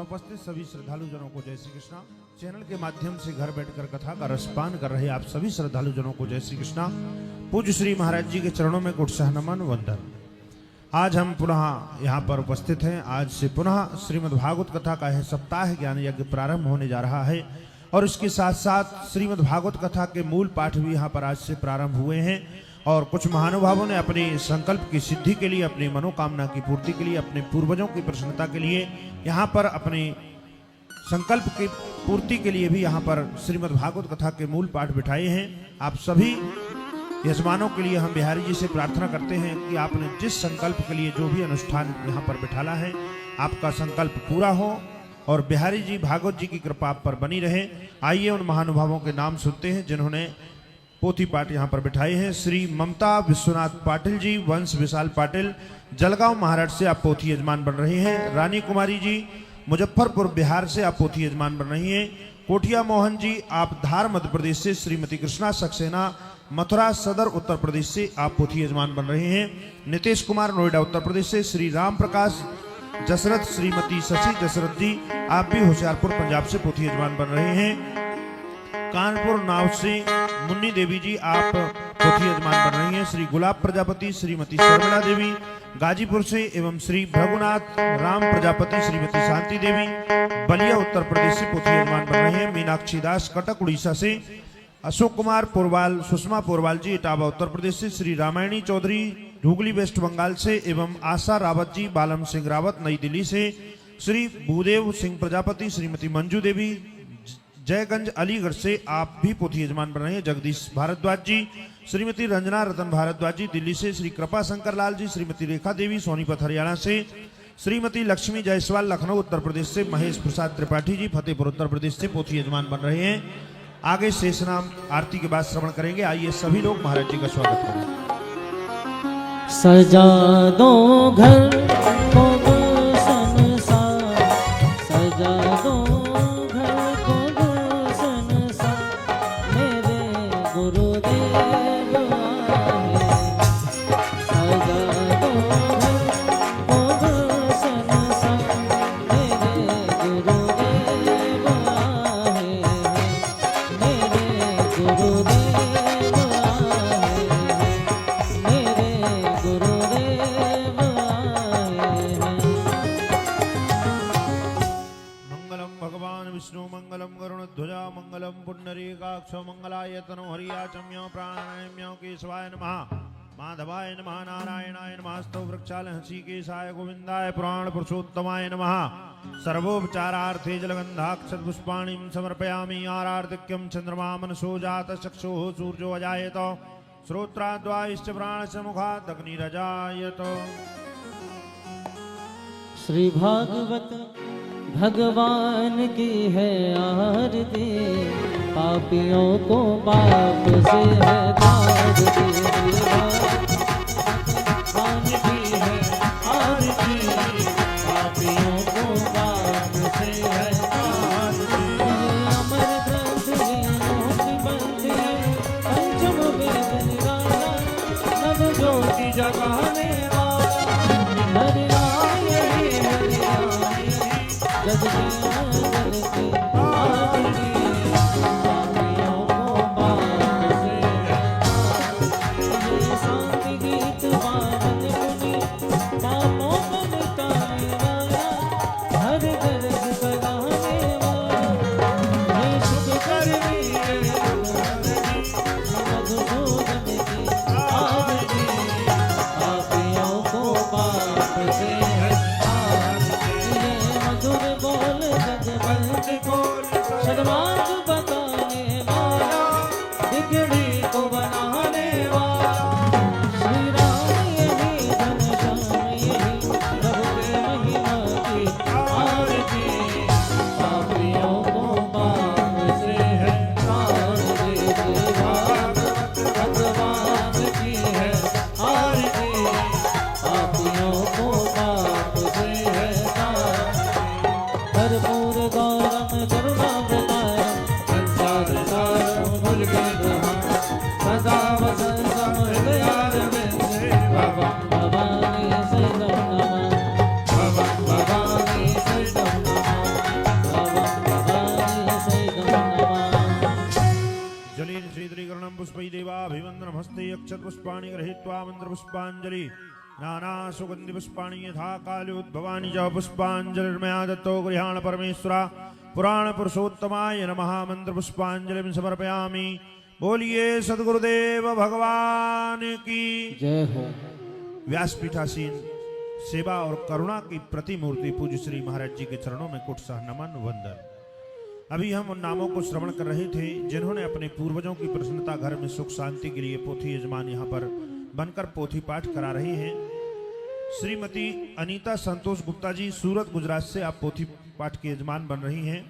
उपस्थित सभी श्रद्धालु जनों को जय श्री कृष्णा। चैनल के माध्यम से घर बैठकर कथा का रसपान कर रहे आप सभी श्रद्धालु जनों को जय श्री कृष्णा। पूज्य श्री महाराज जी के चरणों में कुटसह नमन वंदन। आज हम पुनः यहाँ पर उपस्थित हैं। आज से पुनः श्रीमद् भागवत कथा का है सप्ताह ज्ञान यज्ञ प्रारंभ होने जा रहा है और इसके साथ साथ श्रीमद् भागवत कथा के मूल पाठ भी यहाँ पर आज से प्रारंभ हुए हैं और कुछ महानुभावों ने अपने संकल्प की सिद्धि के लिए, अपनी मनोकामना की पूर्ति के लिए, अपने पूर्वजों की प्रसन्नता के लिए, यहाँ पर अपने संकल्प की पूर्ति के लिए भी यहाँ पर श्रीमद् भागवत कथा के मूल पाठ बिठाए हैं। आप सभी यजमानों के लिए हम बिहारी जी से प्रार्थना करते हैं कि आपने जिस संकल्प के लिए जो भी अनुष्ठान यहाँ पर बिठाला है, आपका संकल्प पूरा हो और बिहारी जी भागवत जी की कृपा आप पर बनी रहे। आइए उन महानुभावों के नाम सुनते हैं जिन्होंने पोथी पाठ यहाँ पर बिठाए हैं। श्री ममता विश्वनाथ पाटिल जी, वंश विशाल पाटिल, जलगांव महाराष्ट्र से आप पोथी यजमान बन रहे हैं। रानी कुमारी जी, मुजफ्फरपुर बिहार से आप पोथी यजमान बन रही हैं। कोठिया मोहन जी, आप धार मध्य प्रदेश से। श्रीमती कृष्णा सक्सेना, मथुरा सदर उत्तर प्रदेश से आप पोथी यजमान बन रहे हैं। नितेश कुमार, नोएडा उत्तर प्रदेश से। श्री राम प्रकाश जसरथ, श्रीमती शशि जसरथ जी, आप भी होशियारपुर पंजाब से पोथी यजमान बन रहे हैं। कानपुर नाव से मुन्नी देवी जी, आप पोथी यजमान बन रही हैं। श्री गुलाब प्रजापति, श्रीमती शर्मिला देवी, गाजीपुर से एवं श्री भृगुनाथ राम प्रजापति, श्रीमती शांति देवी, बलिया उत्तर प्रदेश से पोथी यजमान बन रही हैं। मीनाक्षी दास, कटक उड़ीसा से। अशोक कुमार पोरवाल, सुषमा पोरवाल जी, इटावा उत्तर प्रदेश से। श्री रामायणी चौधरी, हुगली वेस्ट बंगाल से एवं आशा रावत जी, बालम सिंह रावत, नई दिल्ली से। श्री भूदेव सिंह प्रजापति, श्रीमती मंजू देवी, जयगंज अलीगढ़ से आप भी पोथी यजमान बन रहे हैं। जगदीश भारद्वाज जी, श्रीमती रंजना रतन भारद्वाज जी, दिल्ली से। श्री कृपा शंकर लाल जी, श्रीमती रेखा देवी, सोनीपत हरियाणा से। श्रीमती लक्ष्मी जायसवाल, लखनऊ उत्तर प्रदेश से। महेश प्रसाद त्रिपाठी जी, फतेहपुर उत्तर प्रदेश से पोथी यजमान बन रहे हैं। आगे शेष नाम आरती के बाद श्रवण करेंगे। आइए सभी लोग महाराज जी का स्वागत करें। सजा दो घर को गुलशन सा, सजा दो घर को गुलशन सा, मेरे गुरुदेव आए। सजा दो घर को गुलशन सा, मेरे गुरुदेव आए, मेरे गुरुदेव आए, मेरे गुरुदेव आए हैं। मंगलम भगवान विष्णु, मंगलम गरुणध्वजा, मंगलम पुंडरीकाक्ष, मंगलायतनो हरियाचम्यो प्राणायाम्यो केशवाय नमः, माधवाय नमः, नारायणाय नमस्तु, वृक्षाल हंसीकेशाय, गोविंदाय पुराण पुरुषोत्तमाय नमः। सर्वोपचारार्थे जलगंधाक्षत पुष्पाणिं समर्पयामि। आरार्तिक्यं चंद्रमा मनसो जात, चक्षुः सूर्यो अजायत, श्रोत्राद्वायश्च प्राणस्य मुखात् अग्निरजायत। श्री भागवत भगवान की है आरती, पापियों को पाप से है तारती। भगवान की है आरती, पापियों को पाप से है तारती। अमर ग्रंथ ज्ञानों बंधे, पंचम वेद निराला, नव ज्योति जगाने वाला, हरियाणा जग जगत की आरती, पापियों को पाप से है तारती। ये शांति गीत वादन मुनि, पापों को मिटाने वाला, हर दर्द कराने वाला, ये शुभ करनी है मधुसूदन की आरती, पापियों को पाप से है तारती। ये मधुर बोल जगवंत बोल, सन्मार्ग बताने वाला, बिगड़ी को बनाने वाला, श्री राम यही घनश्याम यही, प्रभु के महिमा की आरती, पापियों को पाप से है तारती। भागवत भगवान की है आरती, पापियों को पाप से है तारती। भरपूर गौरम करुणावतारम, संसार सारम भुजगेन्द्रहारम, सदा वसंतम हृदयारविंदे, भवं भवानी सहितं नमामि, भवं भवानी सहितं नमामि। चंदनम हस्ते अक्षत पुष्पाणि गृहीत्वा मंत्र पुष्पांजलि नाना सुगंधि पुष्पाणि यथा कालोद्भवानि च पुष्पांजलिर्मया दत्तो गृहाण परमेश्वरा पुराण पुरुषोत्तमाय नमः मंत्र पुष्पांजलिं समर्पयामि। बोलिए सद्गुरुदेव भगवान की जय हो। व्यासपीठासीन सेवा और करुणा की प्रतिमूर्ति पूज्य श्री महाराज जी के चरणों में कुटसह नमन वंदन। अभी हम उन नामों को श्रवण कर रहे थे जिन्होंने अपने पूर्वजों की प्रसन्नता घर में सुख शांति के लिए पोथी यजमान यहाँ पर बनकर पोथी पाठ करा रही हैं। श्रीमती अनीता संतोष गुप्ता जी सूरत गुजरात से आप पोथी पाठ के यजमान बन रही हैं।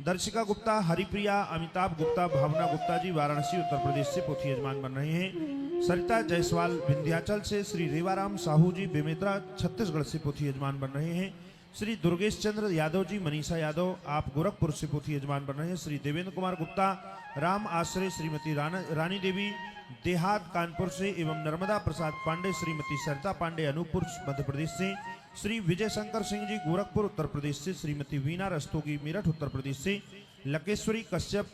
दर्शिका गुप्ता, हरिप्रिया, अमिताभ गुप्ता, भावना गुप्ता जी वाराणसी उत्तर प्रदेश से पोथी यजमान बन रहे हैं। सरिता जायसवाल विंध्याचल से, श्री रेवाराम साहू जी बेमेतरा छत्तीसगढ़ से पोथी यजमान बन रहे हैं। श्री दुर्गेश चंद्र यादव जी, मनीषा यादव आप गोरखपुर से पोथी यजमान बन रहे हैं। श्री देवेंद्र कुमार गुप्ता, राम आश्रय, श्रीमती रानी देवी देहात कानपुर से एवं नर्मदा प्रसाद पांडे, श्रीमती सरिता पांडे अनूपपुर मध्य प्रदेश से, श्री विजय शंकर सिंह जी गोरखपुर उत्तर प्रदेश से, श्रीमती वीना रस्तोगी मेरठ उत्तर प्रदेश से, लकेश्वरी कश्यप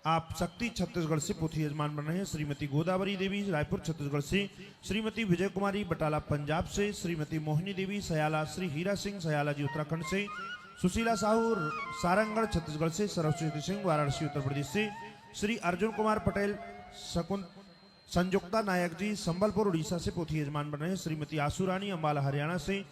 आप शक्ति छत्तीसगढ़ से पोथी यजमान बन रहे हैं। श्रीमती गोदावरी देवी रायपुर छत्तीसगढ़ से, श्रीमती विजय कुमारी बटाला पंजाब से, श्रीमती मोहिनी देवी सयाला, श्री हीरा सिंह सयाला जी उत्तराखंड से, सुशीला साहू सारंगढ़ छत्तीसगढ़ से, सरस्वती सिंह वाराणसी उत्तर प्रदेश से, श्री अर्जुन कुमार पटेल संयुक्ता नायक जी संबलपुर उड़ीसा से पोथी यजमान बन रहे हैं। श्रीमती आसुरानी अम्बाला हरियाणा से,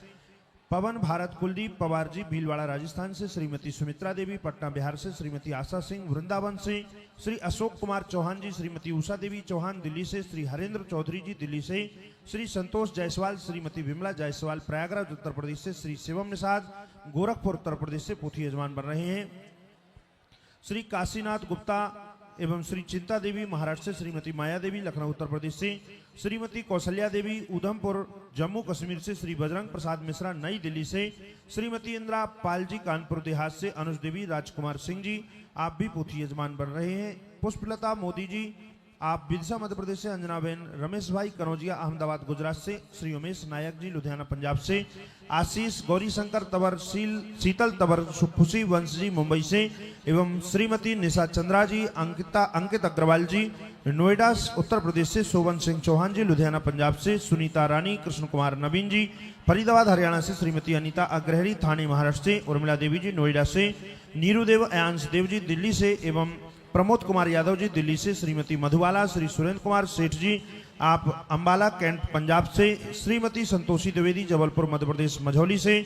पवन भारत कुलदीप पवार जी भीलवाड़ा राजस्थान से, श्रीमती सुमित्रा देवी पटना बिहार से, श्रीमती आशा सिंह वृंदावन से, श्री अशोक कुमार चौहान जी, श्रीमती उषा देवी चौहान दिल्ली से, श्री हरेंद्र चौधरी जी दिल्ली से, श्री संतोष जायसवाल, श्रीमती विमला जायसवाल प्रयागराज उत्तर प्रदेश से, श्री शिवम निषाद गोरखपुर उत्तर प्रदेश से पोथी यजमान बन रहे हैं। श्री काशीनाथ गुप्ता एवं श्री चिंता देवी महाराष्ट्र से, श्रीमती माया देवी लखनऊ उत्तर प्रदेश से, श्रीमती कौशल्या देवी उधमपुर जम्मू कश्मीर से, श्री बजरंग प्रसाद मिश्रा नई दिल्ली से, श्रीमती इंदिरा पाल जी कानपुर देहात से, अनुज देवी राजकुमार सिंह जी आप भी पोथी यजमान बन रहे हैं। पुष्पलता मोदी जी आप विदिशा मध्य प्रदेश से, अंजना बेन रमेश भाई कनौजिया अहमदाबाद गुजरात से, श्री उमेश नायक जी लुधियाना पंजाब से, आशीष गौरी शंकर तवर शीतल तवर खुशी वंश जी मुंबई से, एवं श्रीमती निशा चंद्रा जी अंकित अग्रवाल जी नोएडा उत्तर प्रदेश से, शोभन सिंह चौहान जी लुधियाना पंजाब से, सुनीता रानी कृष्ण कुमार नवीन जी फरीदाबाद हरियाणा से, श्रीमती अनीता अग्रहरी थाने महाराष्ट्र से, उर्मिला देवी जी नोएडा से, नीरूदेव अयांश देव जी दिल्ली से एवं प्रमोद कुमार यादव जी दिल्ली से, श्रीमती मधुबाला, श्री सुरेंद्र कुमार सेठ जी आप अंबाला कैंट पंजाब से, श्रीमती संतोषी द्विवेदी जबलपुर मध्य प्रदेश मझौली से,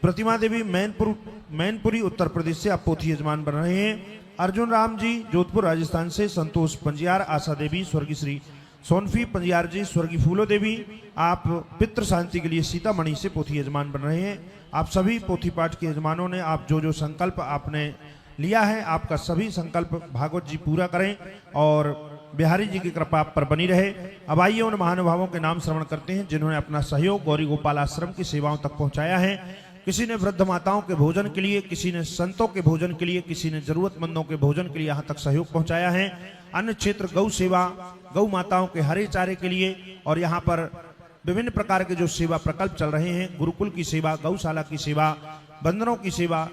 प्रतिमा देवी मैनपुरी उत्तर प्रदेश से आप पोथी यजमान बन रहे हैं। अर्जुन राम जी जोधपुर राजस्थान से, संतोष पंजियार, आशा देवी स्वर्गीय श्री सोनफी पंजियार जी, स्वर्गीय फूलो देवी आप पितृ शांति के लिए सीतामढ़ी से पोथी यजमान बन रहे हैं। आप सभी पोथी पाठ के यजमानों ने आप जो संकल्प आपने लिया है आपका सभी संकल्प भागवत जी पूरा करें और बिहारी जी की कृपा आप पर बनी रहे। अब आइए उन महानुभावों के नाम श्रवण करते हैं जिन्होंने अपना सहयोग गौरी गोपाल आश्रम की सेवाओं तक पहुंचाया है। किसी ने वृद्ध माताओं के भोजन के लिए, किसी ने संतों के भोजन के लिए, किसी ने जरूरतमंदों के भोजन के लिए यहाँ तक सहयोग पहुंचाया है। अन्य क्षेत्र गौ सेवा, गौ माताओं के हरे चारे के लिए और यहाँ पर विभिन्न प्रकार के जो सेवा प्रकल्प चल रहे हैं, गुरुकुल की सेवा, गौशाला की सेवा, बंदरों की सेवा,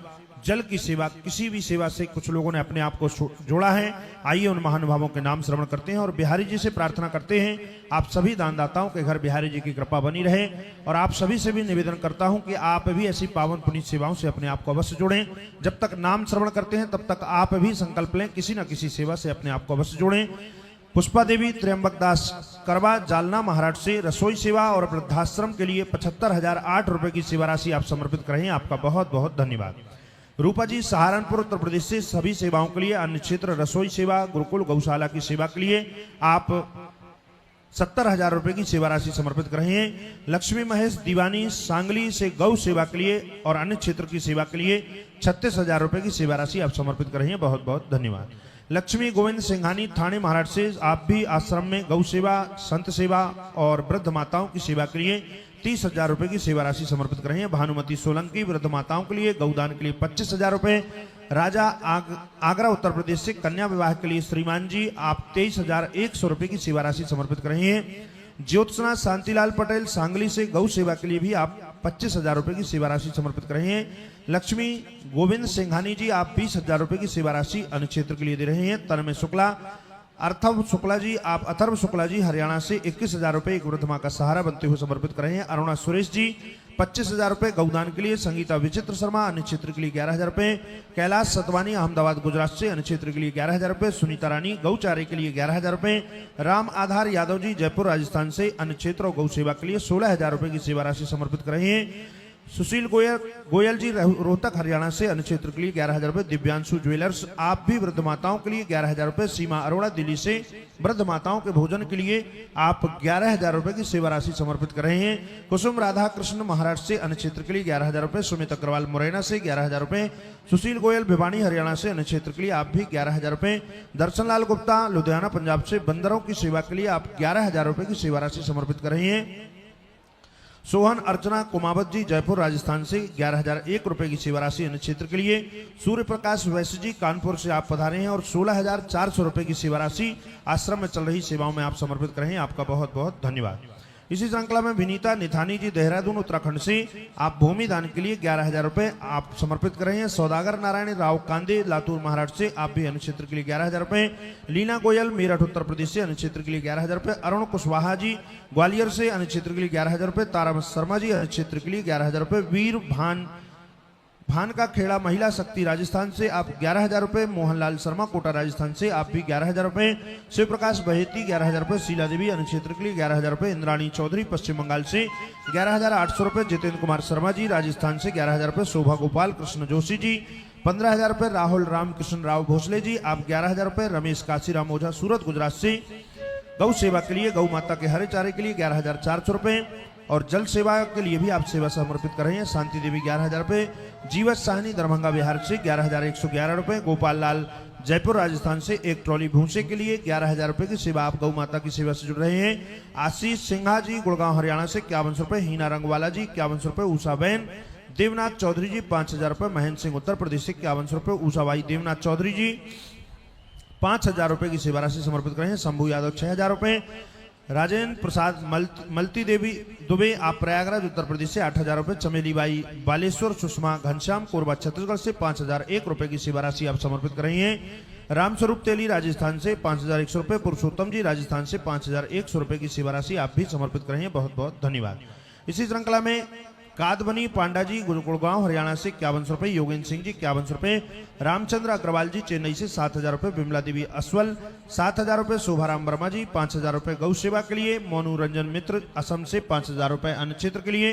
जल की सेवा, किसी भी सेवा से कुछ लोगों ने अपने आप को जोड़ा है। आइए उन महानुभावों के नाम श्रवण करते हैं और बिहारी जी से प्रार्थना करते हैं आप सभी दानदाताओं के घर बिहारी जी की कृपा बनी रहे। और आप सभी से भी निवेदन करता हूं कि आप भी ऐसी पावन पुनीत सेवाओं से अपने आप को अवश्य जोड़ें। जब तक नाम श्रवण करते हैं तब तक आप भी संकल्प लें किसी न किसी सेवा से अपने आप को अवश्य जोड़ें। पुष्पा देवी त्र्यंबक दास करवा जालना महाराष्ट्र से रसोई सेवा और वृद्धाश्रम के लिए 75,008 रुपए की सेवा राशि आप समर्पित करें, आपका बहुत बहुत धन्यवाद। रूपा जी सहारनपुर उत्तर प्रदेश से सभी सेवाओं के लिए, अन्य क्षेत्र रसोई सेवा, गुरुकुल गौशाला की सेवा के लिए आप 70,000 रुपए की सेवा राशि समर्पित कर रहे हैं। लक्ष्मी महेश दीवानी सांगली से गौ सेवा के लिए और अन्य क्षेत्र की सेवा के लिए 36,000 रुपए की सेवा राशि आप समर्पित कर रहे हैं, बहुत बहुत धन्यवाद। लक्ष्मी गोविंद सिंघानी थाने महाराष्ट्र से आप भी आश्रम में गौ सेवा, संत सेवा और वृद्ध माताओं की सेवा के लिए 30,000 रुपए की सेवा राशि समर्पित कर रहे हैं। भानुमति सोलंकी वृद्ध माताओं के लिए गौदान के लिए 25,000 रुपए। राजा आगरा उत्तर प्रदेश से कन्या विवाह के लिए श्रीमान जी आप 23,100 रुपए की सेवा राशि समर्पित कर रहे हैं। ज्योत्सना शांतिलाल पटेल सांगली से गौ सेवा के लिए भी आप 25,000 रुपए की सेवा राशि समर्पित कर रहे हैं। लक्ष्मी गोविंद सिंघानी जी आप 20,000 रुपए की सेवा राशि अन्य क्षेत्र के लिए दे रहे हैं। तन्मय शुक्ला अथर्व शुक्ला जी हरियाणा से 21,000 रुपए एक वृद्ध मां का सहारा बनते हुए समर्पित कर रहे हैं। अरुणा सुरेश जी 25,000 रुपए गौदान के लिए। संगीता विचित्र शर्मा अन्य क्षेत्र के लिए 11,000 रुपए। कैलाश सतवानी अहमदाबाद गुजरात से अन्य क्षेत्र के लिए 11,000 रुपए। सुनीता रानी गौचारे के लिए 11,000 रुपए। राम आधार यादव जी जयपुर राजस्थान से अन्य क्षेत्र और गौ सेवा के लिए 16,000 रुपए की सेवा राशि समर्पित कर रहे हैं। सुशील गोयल जी रोहतक हरियाणा से अन्य क्षेत्र के लिए 11,000 रुपए। दिव्यांशु ज्वेलर्स आप भी वृद्ध माताओं के लिए 11,000 रुपए। सीमा अरोड़ा दिल्ली से वृद्ध माताओं के भोजन के लिए आप 11,000 रुपए की सेवा राशि समर्पित कर रहे हैं। कुसुम राधा कृष्ण महाराष्ट्र से अन्य क्षेत्र के लिए 11,000 रुपए। सुमित अग्रवाल मुरैना से 11,000 रुपए। सुशील गोयल भिवानी हरियाणा से अन्य क्षेत्र के लिए आप भी 11,000 रुपए। दर्शन लाल गुप्ता लुधियाना पंजाब से बंदरों की सेवा के लिए आप 11,000 रुपए की सेवा राशि समर्पित कर रहे हैं। सोहन अर्चना कुमावत जी जयपुर राजस्थान से 11,001 रुपए की सेवा राशि अन्य क्षेत्र के लिए। सूर्य प्रकाश वैश्य जी कानपुर से आप पधारे हैं और 16,400 रुपए की सेवा राशि आश्रम में चल रही सेवाओं में आप समर्पित कर रहे हैं। आपका बहुत बहुत धन्यवाद। इसी श्रृंखला में विनीता निथानी जी देहरादून उत्तराखंड से आप भूमि दान के लिए 11,000 रुपए आप समर्पित कर रहे हैं। सौदागर नारायण राव कांदे लातूर महाराष्ट्र से आप भी अन्य क्षेत्र के लिए 11,000 रुपए। लीना गोयल मेरठ उत्तर प्रदेश से अन्य क्षेत्र के लिए 11,000 रुपए। अरुण कुशवाहा जी ग्वालियर से अन्य क्षेत्र के लिए 11,000 रुपए। तारा शर्मा जी अन्य क्षेत्र के लिए 11,000 रुपए। वीर भान का खेड़ा महिला शक्ति राजस्थान से आप 11,000 रुपए। मोहनलाल शर्मा कोटा राजस्थान से आप भी 11,000 रुपए। शिव प्रकाश बहेती 11,000 रुपए। शीला देवी अन्य क्षेत्र के लिए 11,000 रुपए। इंद्राणी चौधरी पश्चिम बंगाल से 11,800 रुपए। जितेंद्र कुमार शर्मा जी राजस्थान से 11,000 रुपए। शोभा गोपाल कृष्ण जोशी जी 15,000 रुपए। राहुल रामकृष्ण राव भोसले जी आप 11,000 रुपए। रमेश काशीराम ओझा सूरत गुजरात से गौ सेवा के लिए गौ माता के हरे चारे के लिए 11,400 रुपए और जल सेवा के लिए भी आप सेवा समर्पित कर रहे हैं। शांति देवी 11,000 रुपए। जीवत साहनी दरभंगा बिहार से 11,111 रुपए। गोपाल लाल जयपुर राजस्थान से एक ट्रॉली भूसे के लिए 11,000 रुपए की सेवा आप गौ माता की सेवा से जुड़ रहे हैं। आशीष सिंघा जी गुड़गांव हरियाणा से 51 रुपए। हीना रंगवाला जी 51 रुपए। उषा बहन देवनाथ चौधरी जी 5,000 रुपए। महेंद्र सिंह उत्तर प्रदेश से 51 रुपए। उषाबाई देवनाथ चौधरी जी 5,000 रुपए की सेवा राशि समर्पित कर रहे हैं। शंभू यादव 6,000 रुपए। राजेंद्र प्रसाद मलती देवी दुबे आप प्रयागराज उत्तर प्रदेश से 8,000 रुपए। चमेली बाई बालेश्वर सुषमा घनश्याम कोरबा छत्तीसगढ़ से 5,001 रुपए की सेवा राशि आप समर्पित कर रही हैं। रामस्वरूप तेली राजस्थान से 5,100 रुपए। पुरुषोत्तम जी राजस्थान से 5,100 रुपए की सेवा राशि आप भी समर्पित कर रहे हैं। बहुत बहुत धन्यवाद। इसी श्रृंखला में कादबनी पांडा जी गुड़गांव हरियाणा से 51 रुपए। योगेंद्र सिंह जी 51 रुपए। रामचंद्र अग्रवाल जी चेन्नई से 7,000 रुपए। विमला देवी अस्वल 7,000 रुपए। शोभाराम वर्मा जी 5,000 रुपए गौ सेवा के लिए। मोनू रंजन मित्र असम से 5,000 रुपए अन्य क्षेत्र के लिए।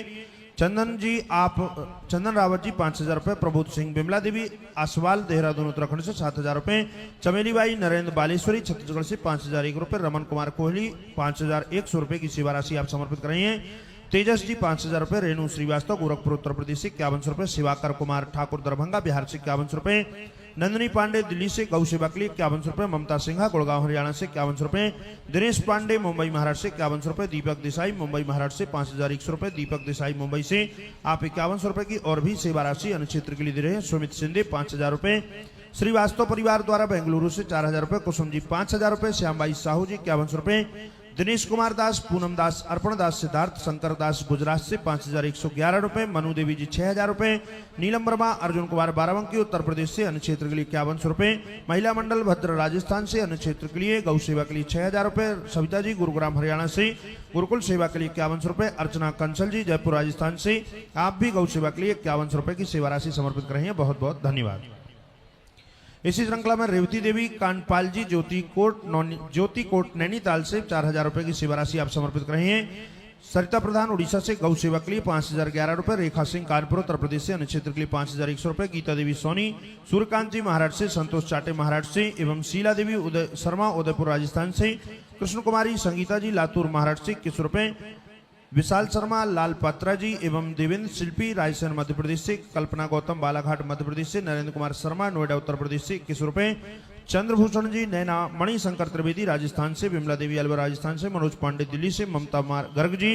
चंदन रावत जी 5,000 रुपए। प्रबोध सिंह विमला देवी आसवाल देहरादून उत्तराखंड से 7,000 रुपए। चमेली बाई नरेंद्र बालेश्वरी छत्तीसगढ़ से 5,001 रुपए। रमन कुमार कोहली 5,100 रुपए की सेवा राशि आप समर्पित कर रहे हैं। तेजस जी 5,000 रुपए। रेणु श्रीवास्तव गोरखपुर उत्तर प्रदेश से 51 रुपए। शिवाकर कुमार ठाकुर दरभंगा बिहार से 51 रुपए। नंदनी पांडे दिल्ली से गौ सेवा के लिए 51 रुपए। ममता सिन्हा गुड़गांव हरियाणा से 51 रुपए। दिनेश पांडे मुंबई महाराष्ट्र से 51 रुपए। दीपक देसाई मुंबई महाराष्ट्र से 5,100 रुपए। दीपक देसाई मुंबई से आप 51 रुपए की और भी सेवा राशि अन्य क्षेत्र के लिए दे रहे हैं। सुमित सिंधे 5,000 रुपए। श्रीवास्तव परिवार द्वारा बेंगलुरु से 4,000 रुपए। कुसुम जी 5,000 रुपए। श्यामबाई साहू जी 51 रुपए। दिनेश कुमार दास पूनम दास अर्पण दास सिद्धार्थ शंकर दास गुजरात से 5,111 रुपए। मनु देवी जी 6,000 रुपए। नीलम वर्मा अर्जुन कुमार बाराबंकी उत्तर प्रदेश से अन्य क्षेत्र के लिए 51 रुपए। महिला मंडल भद्र राजस्थान से अन्य क्षेत्र के लिए गौ सेवा के लिए 6,000 रुपए। सविता जी गुरुग्राम हरियाणा से गुरुकुल सेवा के लिए 51 रुपए। अर्चना कंसल जी जयपुर राजस्थान से आप भी गौ सेवा के लिए 51 रुपए की सेवा राशि समर्पित कर रहे हैं। बहुत बहुत धन्यवाद। इसी श्रृंखला में रेवती देवी कानपाल जी ज्योति कोट नैनीताल से 4,000 रुपए की सेवा राशि आप समर्पित कर रहे हैं। सरिता प्रधान उड़ीसा से गौ सेवा के लिए 5,011 रुपए। रेखा सिंह कानपुर उत्तर प्रदेश से अन्य क्षेत्र के लिए 5,100 रुपए। गीता देवी सोनी सूर्यकांत जी महाराष्ट्र से, संतोष चाटे महाराष्ट्र से एवं शीला देवी शर्मा उदयपुर राजस्थान से, कृष्ण कुमारी संगीता जी लातूर महाराष्ट्र से 21 रुपए। विशाल शर्मा लाल पात्रा जी एवं देवेंद्र शिल्पी रायसेन मध्य प्रदेश से, कल्पना गौतम बालाघाट मध्य प्रदेश से, नरेंद्र कुमार शर्मा नोएडा उत्तर प्रदेश से 21 रुपए। चंद्रभूषण जी नैना मणिशंकर त्रिवेदी राजस्थान से, विमला देवी अलवर राजस्थान से, मनोज पांडे दिल्ली से, ममता गर्ग जी,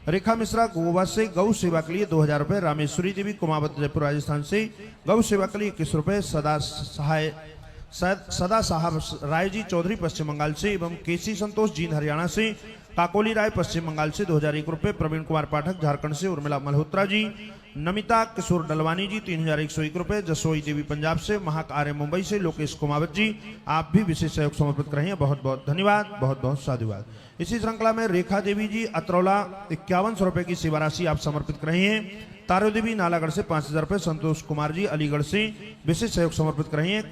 रेखा मिश्रा गोवा से गौ सेवा के लिए 2,000 रुपए। रामेश्वरी देवी कुमावत जयपुर राजस्थान से गौ सेवा के लिए 21 रुपए। सदा साहब राय जी चौधरी पश्चिम बंगाल से एवं केसी संतोष जींद हरियाणा से, काकोली राय पश्चिम बंगाल से 2,001 रुपए। प्रवीण कुमार पाठक झारखंड से, उर्मिला मल्होत्रा जी नमिता किशोर डलवानी जी 3101 रुपए। जसोई देवी पंजाब से, महक आर्य मुंबई से, लोकेश कुमावत जी आप भी विशेष सहयोग समर्पित कर रहे हैं, बहुत बहुत धन्यवाद, बहुत बहुत साधुवाद। इसी श्रृंखला में रेखा देवी जी अतरौला 5100 रुपए की सेवा राशि आप समर्पित कर रहे हैं। तारो देवी नालागढ़ से 5000 रुपए। संतोष कुमार जी अलीगढ़ से विशेष सहयोग समर्पित कर रहे हैं।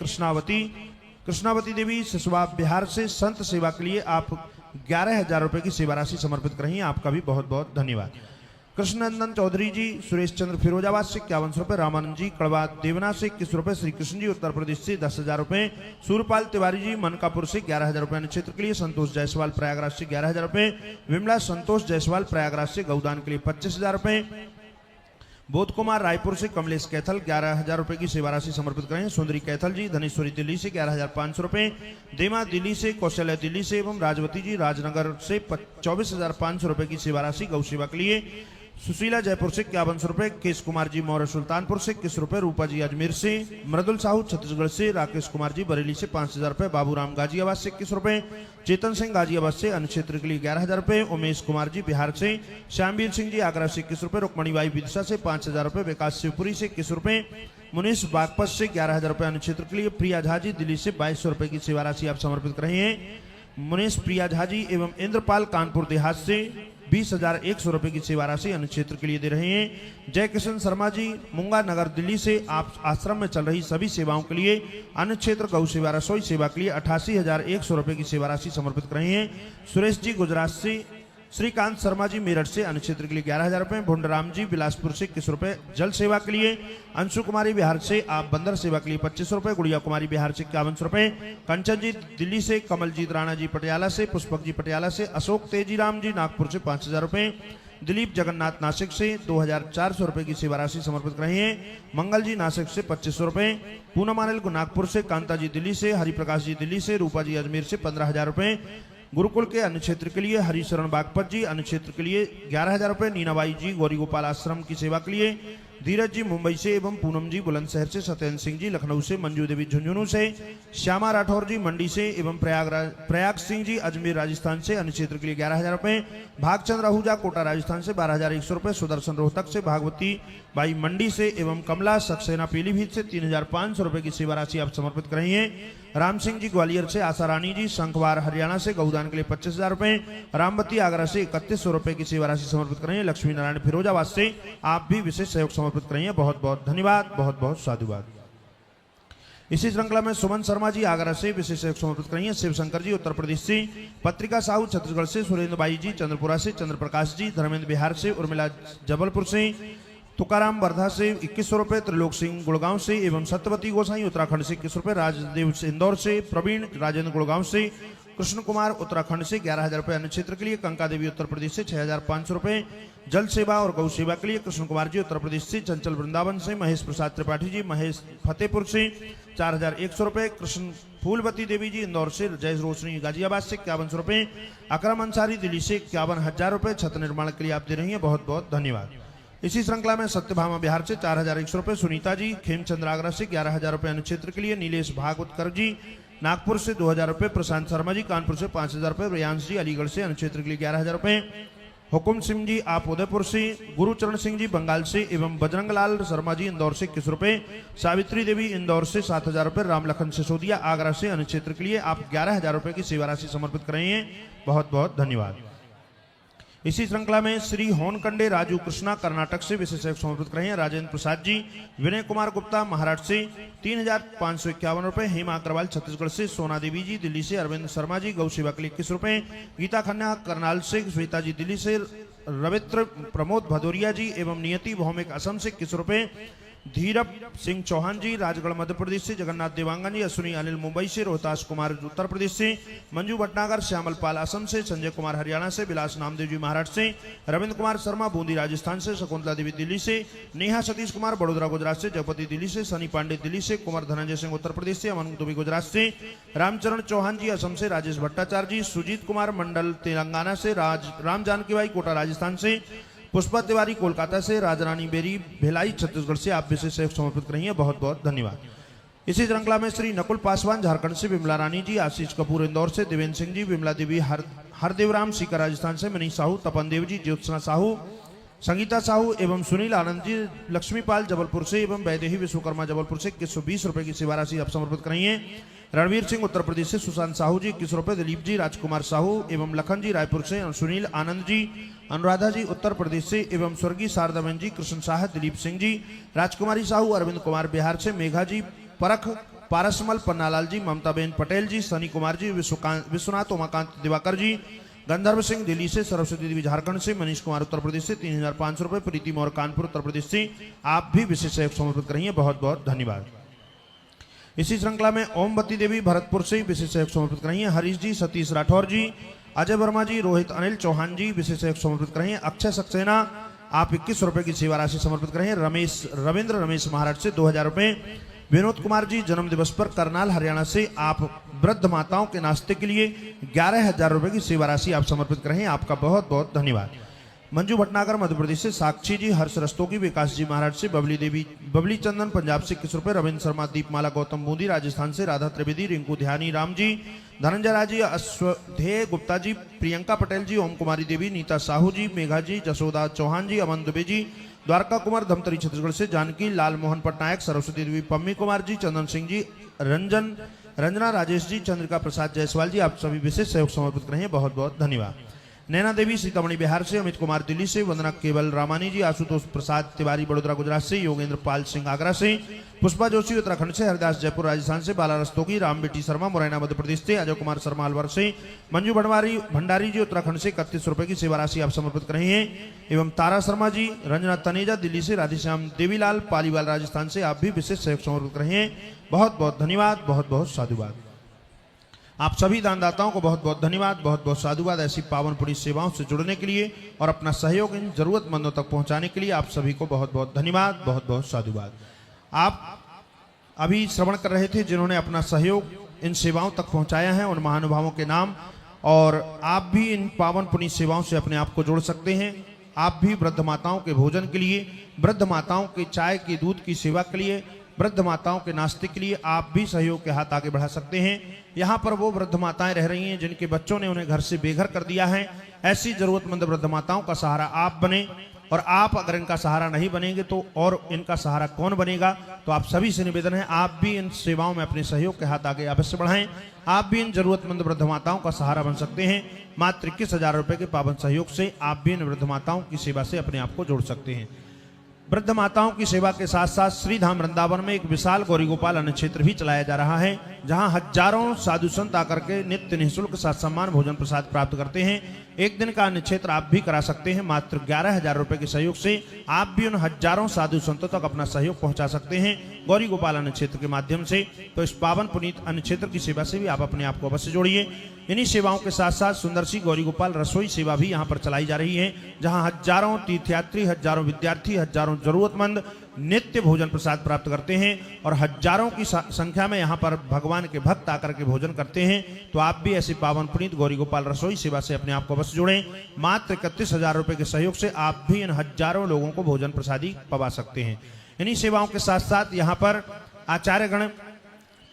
कृष्णावती देवी सिसवा बिहार से संत सेवा के लिए आप 11000 रुपए की सेवा राशि समर्पित कर रही हैं, आपका भी बहुत बहुत धन्यवाद। कृष्णनंदन चौधरी जी सुरेश चंद्र फिरोजाबाद से 5100 रुपए। रामानंद जी कड़वा देवना से 21 रुपए। श्री कृष्ण जी उत्तर प्रदेश से 10,000 रुपए। सूरपाल तिवारी जी मनकापुर से 11,000 रुपए क्षेत्र के लिए। संतोष जायसवाल प्रयागराज से 11,000 रुपए। विमला संतोष जायसवाल प्रयागराज से गौदान के लिए 25,000 रुपए। बोध कुमार रायपुर से कमलेश कैथल 11,000 रुपए की सेवा राशि समर्पित करें। सुंदरी कैथल जी धनेश्वरी दिल्ली से 11,500 रुपए। देमा दिल्ली से, कौशल्या दिल्ली से एवं राजवती जी राजनगर से 24,500 रुपए की सेवा राशि गौ सेवा के लिए। सुशीला जयपुर से 5100 रुपए। केश कुमार जी मौर्य सुल्तानपुर से 21 रुपए। रूपा जी अजमेर से, मृदुल साहू छत्तीसगढ़ से, राकेश कुमार जी बरेली से 5,000 रुपए। बाबूराम गाजियाबाद से 21 रुपए। चेतन सिंह गाजियाबाद से अन्य क्षेत्र के लिए 11,000 रुपए। उमेश कुमार जी बिहार से, श्यामवीर सिंह जी आगरा से 21 रुपए। रुक्मणी बाई विदिशा से 5,000 रुपए। विकास शिवपुरी से 21 रुपए। मुनीष बागपत से 11,000 रुपए अन्य क्षेत्र के लिए। प्रिया झा जी दिल्ली से 2200 रुपए की सेवा राशि आप समर्पित कर रहे हैं। मुनीष प्रिया झा जी एवं इंद्रपाल कानपुर देहात से 20,100 रुपए की सेवा राशि अन्य क्षेत्र के लिए दे रहे हैं। जय किशन शर्मा जी मुंगा नगर दिल्ली से आप आश्रम में चल रही सभी सेवाओं के लिए अन्य क्षेत्र गौ सेवा रसोई सेवा के लिए 88,100 रुपए की सेवा राशि समर्पित कर रहे हैं। सुरेश जी गुजरात से, श्रीकांत शर्मा जी मेरठ से अन्य क्षेत्र के लिए 11,000 रुपए। भुंडराम जी बिलासपुर से 21 रुपए जल सेवा के लिए। अंशु कुमारी बिहार से आप बंदर सेवा के लिए 25 रुपए। गुड़िया कुमारी बिहार से 51 रुपए। कंचन जी दिल्ली से, कमलजीत राणा जी पटियाला से, पुष्पक जी पटियाला से, अशोक तेजीराम जी नागपुर से 5,000 रुपए। दिलीप जगन्नाथ नासिक से 2,400 रुपए की सेवा राशि समर्पित कर रहे हैं। मंगल जी नासिक से 2500 रुपए। पूनम अनिल नागपुर से, कांता जी दिल्ली से, हरिप्रकाश जी दिल्ली से, रूपा जी अजमेर से 15,000 रुपए। गुरुकुल के अन्य क्षेत्र के लिए हरिशरण बागपत जी अन्य क्षेत्र के लिए 11,000 रुपए। नीनाबाई जी गौरी गोपाल आश्रम की सेवा के लिए। धीरज जी मुंबई से एवं पूनम जी बुलंदशहर से, सत्येंद्र सिंह जी लखनऊ से, मंजू देवी झुंझुनू से, श्यामा राठौर जी मंडी से एवं प्रयाग सिंह जी अजमेर राजस्थान से अन्य क्षेत्र के लिए 11,000 रुपए। भागचंद्र आहूजा कोटा राजस्थान से 12,100 रुपए। सुदर्शन रोहतक से, भागवती बाई मंडी से एवं कमला सक्सेना पीलीभीत से 3,500 रुपए की सेवा राशि आप समर्पित कर रहे हैं। राम सिंह जी ग्वालियर से, आशा रानी जी शंखवार हरियाणा से गौदान के लिए 25,000 रुपए। रामवती आगरा से 3100 रुपए की सेवा राशि समर्पित कर रहे हैं। लक्ष्मी नारायण फिरोजाबाद से आप भी विशेष सहयोग समर्पित कर रहे हैं, बहुत बहुत धन्यवाद, बहुत बहुत साधुवाद। इसी श्रृंखला में सुमन शर्मा जी आगरा से विशेष सहयोग समर्पित कर रही हैं। शिवशंकर जी उत्तर प्रदेश से, पत्रिका साहू छत्तीसगढ़ से, सुरेंद्र बाई जी चंद्रपुरा से, चंद्रप्रकाश जी धर्मेंद्र बिहार से, उर्मिला जबलपुर से, तुकाराम वर्धा से 2100 रुपए। त्रिलोक सिंह गुड़गांव से एवं सत्यवती गोसाई उत्तराखंड से 21 रुपए। राजदेव से इंदौर से, प्रवीण राजेंद्र गुड़गांव से, कृष्ण कुमार उत्तराखंड से 11,000 रुपए अन्य क्षेत्र के लिए। कंका देवी उत्तर प्रदेश से 6,500 रुपए। जल सेवा और गौ सेवा के लिए कृष्ण कुमार जी उत्तर प्रदेश से, चंचल वृंदावन से, महेश प्रसाद त्रिपाठी जी महेश फतेहपुर से 4,100 रुपए। कृष्ण फूलवती देवी जी इंदौर से, जय रोशनी गाजियाबाद से 5100 रुपए। अकरम अंसारी दिल्ली से 51,000 रुपए छत निर्माण के लिए आप दे रही हैं, बहुत बहुत धन्यवाद। इसी श्रृंखला में सत्यभामा बिहार से 4,100 रुपए। सुनीता जी खेमचंद्र आगरा से 11,000 रुपए अन्य क्षेत्र के लिए। नीलेश भागवतकर जी नागपुर से 2,000 रुपए। प्रशांत शर्मा जी कानपुर से 5,000 रुपए। रियांश जी अलीगढ़ से अन्य क्षेत्र के लिए 11,000 रुपए। हुकुम सिंह जी आप उदयपुर से, गुरुचरण सिंह जी बंगाल से एवं बजरंगलाल शर्मा जी इंदौर से 21 रुपए। सावित्री देवी इंदौर से 7,000 रुपए। रामलखन सिसोदिया आगरा से अन्य क्षेत्र के लिए आप 11,000 रुपए की सेवा राशि समर्पित कर रहे हैं, बहुत बहुत धन्यवाद। इसी श्रृंखला में श्री होनकंडे राजू कृष्णा कर्नाटक से विशेष सहयोग समर्पित कर रहे हैं। राजेंद्र प्रसाद जी विनय कुमार गुप्ता महाराष्ट्र से 3,551 रुपए। हेमा अग्रवाल छत्तीसगढ़ से, सोना देवी जी दिल्ली से, अरविंद शर्मा जी गौ सेवा के लिए 21 रुपए। गीता खन्ना करनाल से, श्वेता जी दिल्ली से, रवित्र प्रमोद भदौरिया जी एवं नियति भौमिक असम से 21 रुपए। धीरप सिंह चौहान जी राजगढ़ मध्य प्रदेश से, जगन्नाथ देवांगन जी अश्विनी अनिल मुंबई से, रोहतास कुमार उत्तर प्रदेश से, मंजू भटनागर श्यामल पाल असम से, संजय कुमार हरियाणा से, विलास नामदेव जी महाराष्ट्र से, रविंद्र कुमार शर्मा बूंदी राजस्थान से, शकुंतला देवी दिल्ली से, नेहा सतीश कुमार बड़ोदरा गुजरात से, जयपति दिल्ली से, सनी पांडे दिल्ली से, कुमार धनंजय सिंह उत्तर प्रदेश से, अमन दुबे गुजरात से, रामचरण चौहान जी असम से, राजेश भट्टाचार्य जी, सुजीत कुमार मंडल तेलंगाना से, राम जानकी भाई कोटा राजस्थान से, पुष्पा तिवारी कोलकाता से, राजरानी बेरी भिलाई छत्तीसगढ़ से आप विशेष सहयोग समर्पित कर रही हैं, बहुत बहुत धन्यवाद। इसी श्रृंखला में श्री नकुल पासवान झारखंड से, विमला रानी जी, आशीष कपूर इंदौर से, देवेंद्र सिंह जी, विमला देवी हरदेव राम सीकर राजस्थान से, मनीष साहू, तपन देव जी, ज्योत्सना साहू संगीता साहू एवं सुनील आनंद जी लक्ष्मीपाल जबलपुर से एवं वैदेही विश्वकर्मा जबलपुर से 2120 रुपए की सेवा राशि आप समर्पित कराइए। रणवीर सिंह उत्तर प्रदेश से, सुशांत साहू जी 21 रुपए, दिलीप जी राजकुमार साहू एवं लखन जी रायपुर से, सुनील आनंद जी अनुराधा जी उत्तर प्रदेश से एवं स्वर्गीय शारदाबेन जी, कृष्ण शाह, दिलीप सिंह जी, राजकुमारी साहू, अरविंद कुमार बिहार से, मेघा जी परख, पारसमल पन्नालाल जी, ममता बेन पटेल जी, सनी कुमार जी, विश्वनाथ उमाकांत दिवाकर जी, गंधर्व सिंह दिल्ली से, सरस्वती देवी झारखंड से, मनीष कुमार उत्तर प्रदेश से 3500 रुपए, प्रीति मोर कानपुर उत्तर प्रदेश से आप भी विशेष सहयोग समर्पित करेंगे, बहुत बहुत धन्यवाद। इसी श्रृंखला में ओमवती देवी भरतपुर से विशेष सहयोग समर्पित करेंगे। हरीश जी, सतीश राठौर जी, अजय वर्मा जी, रोहित अनिल चौहान जी विशेष सहयोग समर्पित करेंगे। अक्षय सक्सेना आप 21 रुपए की सेवा राशि समर्पित करेंगे। रविंद्र रमेश महाराज से 2000 रुपए। विनोद कुमार जी जन्म दिवस पर करनाल हरियाणा से आप वृद्ध माताओं के नाश्ते के लिए 11,000 रुपए की सेवा राशि आप समर्पित करें, आपका बहुत बहुत धन्यवाद। मंजू भटनागर मध्य प्रदेश से, साक्षी जी हर्ष रस्तोगी, विकास जी महाराज से, बबली चंदन पंजाब से 21 रुपए, रविंद्र शर्मा, दीपमाला गौतम बूंदी राजस्थान से, राधा त्रिवेदी, रिंकू ध्यानी राम जी, धनंजय राज जी, अश्वधेय गुप्ता जी, प्रियंका पटेल जी, ओम कुमारी देवी, नीता साहू जी, मेघा जी, जसोदा चौहान जी, अमन दुबे जी, द्वारका कुमार धमतरी छत्तीसगढ़ से, जानकी लाल मोहन पटनायक, सरस्वती देवी, पम्मी कुमार जी, चंदन सिंह जी, रंजना राजेश जी, चंद्रिका प्रसाद जायसवाल जी आप सभी विशेष सहयोग समर्पित करेंगे, बहुत बहुत धन्यवाद। नैना देवी सीतामढ़ी बिहार से, अमित कुमार दिल्ली से, वंदना केवल रामानी जी, आशुतोष प्रसाद तिवारी बड़ोदरा गुजरात से, योगेंद्र पाल सिंह आगरा से, पुष्पा जोशी उत्तराखंड से, हरिदास जयपुर राजस्थान से, बाला रस्तोगी, राम बेटी शर्मा मुरैना मध्य प्रदेश से, अजय कुमार शर्मा अलवर से, मंजू भंडारी जी उत्तराखंड से 31 रुपए की सेवा राशि आप समर्पित कर रहे हैं। एवं तारा शर्मा जी, रंजना तनेजा दिल्ली से, राधेश्याम देवीलाल पालीवाल राजस्थान से आप भी विशेष सहयोग समर्पित कर रहे हैं, बहुत बहुत धन्यवाद, बहुत बहुत साधुवाद। आप सभी दानदाताओं को बहुत बहुत धन्यवाद, बहुत बहुत साधुवाद। ऐसी पावन पुण्य सेवाओं से जुड़ने के लिए और अपना सहयोग इन जरूरतमंदों तक पहुंचाने के लिए आप सभी को बहुत बहुत धन्यवाद, बहुत बहुत साधुवाद। आप अभी श्रवण कर रहे थे जिन्होंने अपना सहयोग इन सेवाओं तक पहुंचाया है, उन महानुभावों के नाम, और आप भी इन पावन पुण्य सेवाओं से अपने आप को जोड़ सकते हैं। आप भी वृद्ध माताओं के भोजन के लिए, वृद्ध माताओं के चाय की दूध की सेवा के लिए, वृद्ध माताओं के नाश्ते के लिए आप भी सहयोग के हाथ आगे बढ़ा सकते हैं। यहाँ पर वो वृद्ध माताएं रह रही हैं जिनके बच्चों ने उन्हें घर से बेघर कर दिया है। ऐसी जरूरतमंद वृद्ध माताओं का सहारा आप बने, और आप अगर इनका सहारा नहीं बनेंगे तो और इनका सहारा कौन बनेगा। तो आप सभी से निवेदन है, आप भी इन सेवाओं में अपने सहयोग के हाथ आगे अवश्य बढ़ाएं। आप भी इन जरूरतमंद वृद्ध माताओं का सहारा बन सकते हैं। मात्र 21,000 रुपए के पावन सहयोग से आप भी इन वृद्ध माताओं की सेवा से अपने आप को जोड़ सकते हैं। वृद्ध माताओं की सेवा के साथ साथ श्रीधाम वृंदावन में एक विशाल गौरी गोपाल अन्न क्षेत्र भी चलाया जा रहा है, जहां हजारों साधु संत आकर के नित्य निःशुल्क सम्मान भोजन प्रसाद प्राप्त करते हैं। एक दिन का अन्न क्षेत्र आप भी करा सकते हैं। मात्र 11,000 रुपए के सहयोग से आप भी उन हजारों साधु संतों तक अपना सहयोग पहुंचा सकते हैं गौरी गोपाल अन्न क्षेत्र के माध्यम से। तो इस पावन पुनीत अन्न क्षेत्र की सेवा से भी आप अपने आप को अवश्य जोड़िए। इन्हीं सेवाओं के साथ साथ सुंदर सी गौरी गोपाल रसोई सेवा भी यहाँ पर चलाई जा रही है, जहाँ हजारों तीर्थयात्री, हजारों विद्यार्थी, हजारों जरूरतमंद नित्य भोजन प्रसाद प्राप्त करते हैं, और हजारों की संख्या में यहाँ पर भगवान के भक्त आकर के भोजन करते हैं। तो आप भी ऐसी पावन पुनीत गौरी गोपाल रसोई सेवा से अपने आप को अवश्य जोड़ें। मात्र 31,000 रुपए के सहयोग से आप भी इन हजारों लोगों को भोजन प्रसादी पवा सकते हैं। इन्हीं सेवाओं के साथ साथ यहाँ पर आचार्यगण,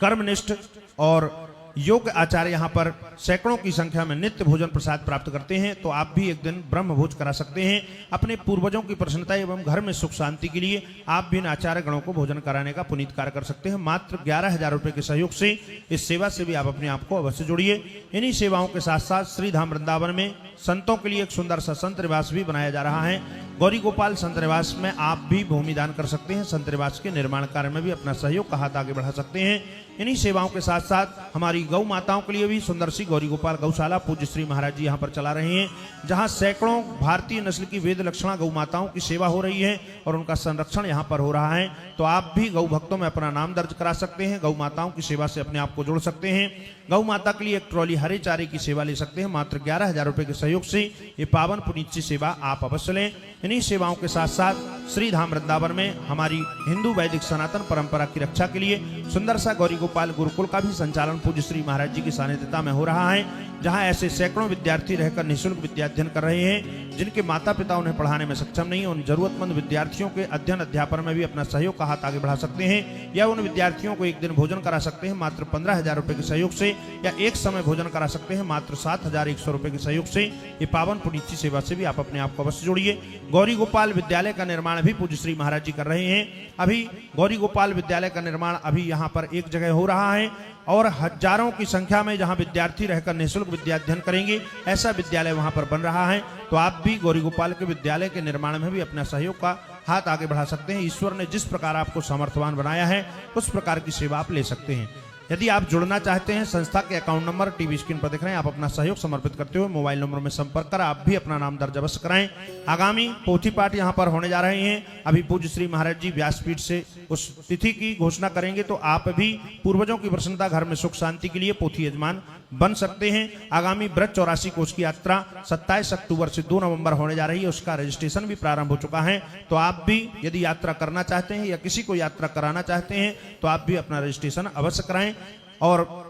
कर्मनिष्ठ और योग्य आचार्य यहाँ पर सैकड़ों की संख्या में नित्य भोजन प्रसाद प्राप्त करते हैं। तो आप भी एक दिन ब्रह्म भोज करा सकते हैं। अपने पूर्वजों की प्रसन्नता एवं घर में सुख शांति के लिए आप भी इन आचार्य गणों को भोजन कराने का पुनीत कार्य कर सकते हैं। मात्र 11,000 रुपए के सहयोग से इस सेवा से भी आप अपने आप को अवश्य जोड़िए। इन्हीं सेवाओं के साथ साथ श्रीधाम वृंदावन में संतों के लिए एक सुंदर सा संत निवास भी बनाया जा रहा है। गौरी गोपाल संत निवास में आप भी भूमि दान कर सकते हैं। संत निवास के निर्माण कार्य में भी अपना सहयोग का हाथ आगे बढ़ा सकते हैं। इन्हीं सेवाओं के साथ साथ हमारी गौ माताओं के लिए भी सुंदर सी गौरी गोपाल गौशाला पूज्य श्री महाराज जी यहाँ पर चला रहे हैं, जहाँ सैकड़ों भारतीय नस्ल की वेद लक्षणा गौ माताओं की सेवा हो रही है और उनका संरक्षण यहाँ पर हो रहा है। तो आप भी गौ भक्तों में अपना नाम दर्ज करा सकते हैं। गौ माताओं की सेवा से अपने आप को जोड़ सकते हैं। गौ माता के लिए एक ट्रॉली हरे चारे की सेवा ले सकते हैं। मात्र 11,000 रुपए के सहयोग से ये पावन पुनीत सी सेवा आप अवश्य लें। इन्हीं सेवाओं के साथ साथ श्रीधाम वृंदावन में हमारी हिंदू वैदिक सनातन परंपरा की रक्षा के लिए सुंदर सा गौरी गोपाल गुरुकुल का भी संचालन पूज्य श्री श्री महाराज जी की सानिध्यता में हो रहा है, जहां ऐसे सैकड़ों विद्यार्थी रहकर निःशुल्क विद्याध्ययन कर रहे हैं, जिनके माता पिता उन्हें पढ़ाने में सक्षम नहीं है। उन जरूरतमंद विद्यार्थियों के अध्ययन अध्यापन में भी अपना सहयोग का हाथ आगे बढ़ा सकते हैं, या उन विद्यार्थियों को एक दिन भोजन करा सकते हैं मात्र 15,000 रुपए के सहयोग से, या एक समय भोजन करा सकते हैं मात्र 7,100 रुपए के सहयोग से। ये पावन पुनीत सेवा से भी आप अपने आप को अवश्य जोड़िए। गौरी गोपाल विद्यालय का निर्माण भी पूज्य श्री महाराज जी कर रहे हैं। अभी गौरी गोपाल विद्यालय का निर्माण अभी यहाँ पर एक जगह हो रहा है, और हजारों की संख्या में जहां विद्यार्थी रहकर निःशुल्क विद्याध्ययन करेंगे, ऐसा विद्यालय वहां पर बन रहा है। तो आप भी गौरी गोपाल के विद्यालय के निर्माण में भी अपना सहयोग का हाथ आगे बढ़ा सकते हैं। ईश्वर ने जिस प्रकार आपको सामर्थ्यवान बनाया है, उस प्रकार की सेवा आप ले सकते हैं। यदि आप जुड़ना चाहते हैं, संस्था के अकाउंट नंबर टीवी स्क्रीन पर दिख रहे हैं, आप अपना सहयोग समर्पित करते हुए मोबाइल नंबर में संपर्क कर आप भी अपना नाम दर्ज अवश्य कराएं। आगामी पोथी पाठ यहाँ पर होने जा रहे हैं। अभी पूज्य श्री महाराज जी व्यासपीठ से उस तिथि की घोषणा करेंगे, तो आप भी पूर्वजों की प्रसन्नता, घर में सुख शांति के लिए पोथी यजमान बन सकते हैं। आगामी ब्रज 84 कोष की यात्रा 27 अक्टूबर से 2 नवंबर होने जा रही है, उसका रजिस्ट्रेशन भी प्रारंभ हो चुका है। तो आप भी यदि यात्रा करना चाहते हैं या किसी को यात्रा कराना चाहते हैं, तो आप भी अपना रजिस्ट्रेशन अवश्य कराएं। और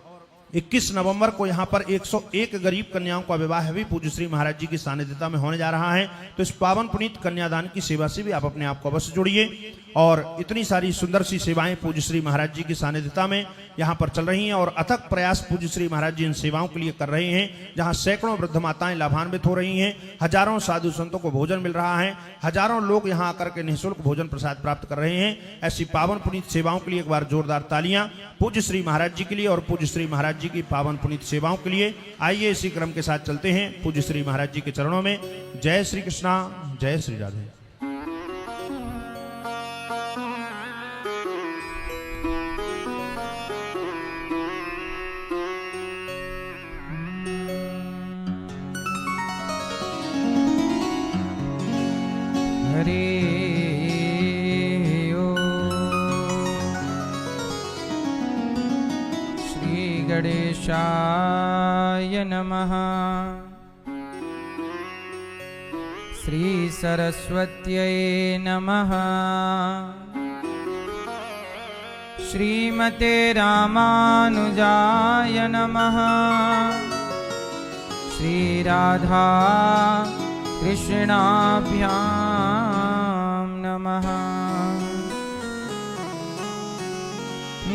21 नवंबर को यहाँ पर 101 गरीब कन्याओं का विवाह भी पूज्य श्री महाराज जी की सानिध्यता में होने जा रहा है। तो इस पावन पुनीत कन्यादान की सेवा से भी आप अपने आप को अवश्य जोड़िए। और इतनी सारी सुंदर सी सेवाएं पूज्य श्री महाराज जी की सानिध्यता में यहाँ पर चल रही हैं, और अथक प्रयास पूज्य श्री महाराज जी इन सेवाओं के लिए कर रहे हैं, जहाँ सैकड़ों वृद्ध माताएं लाभान्वित हो रही हैं, हजारों साधु संतों को भोजन मिल रहा है, हजारों लोग यहाँ आकर के निःशुल्क भोजन प्रसाद प्राप्त कर रहे हैं। ऐसी पावन पुनीत सेवाओं के लिए एक बार जोरदार तालियां पूज्य श्री महाराज जी के लिए और पूज्य श्री महाराज जी की पावन पुनीत सेवाओं के लिए। आइए इसी क्रम के साथ चलते हैं पूज्य श्री महाराज जी के चरणों में। जय श्री कृष्णा, जय श्री राधे। गणेशाय नमः। श्री सरस्वत्यै नमः। श्रीमते रामानुजाय नमः। श्री राधा कृष्णाभ्यां नमः।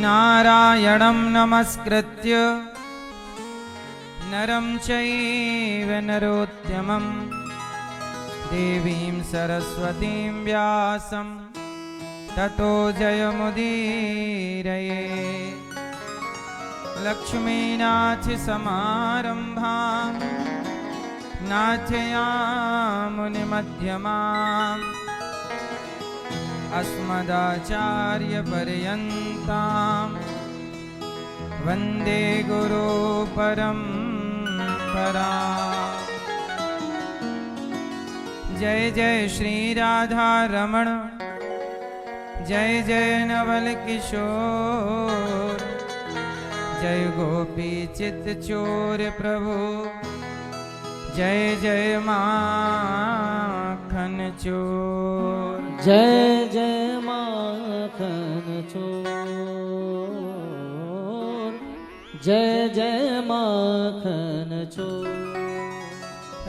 नारायणं नमस्कृत्य नरं चैव नरोत्तमं देवीं सरस्वतीं व्यासं ततो जयमुदीरये। लक्ष्मीनाथसमारम्भां नाथयामुनिमध्यमाम् अस्मदाचार्यपर्यन्तां वन्दे गुरुपरम्पराम्। जय जय श्री राधा रमण, जय जय नवल किशोर, जय गोपी चित चोर प्रभु, जय जय माखन चोर। जय जय माखन चोर, जय जय माखन चोर।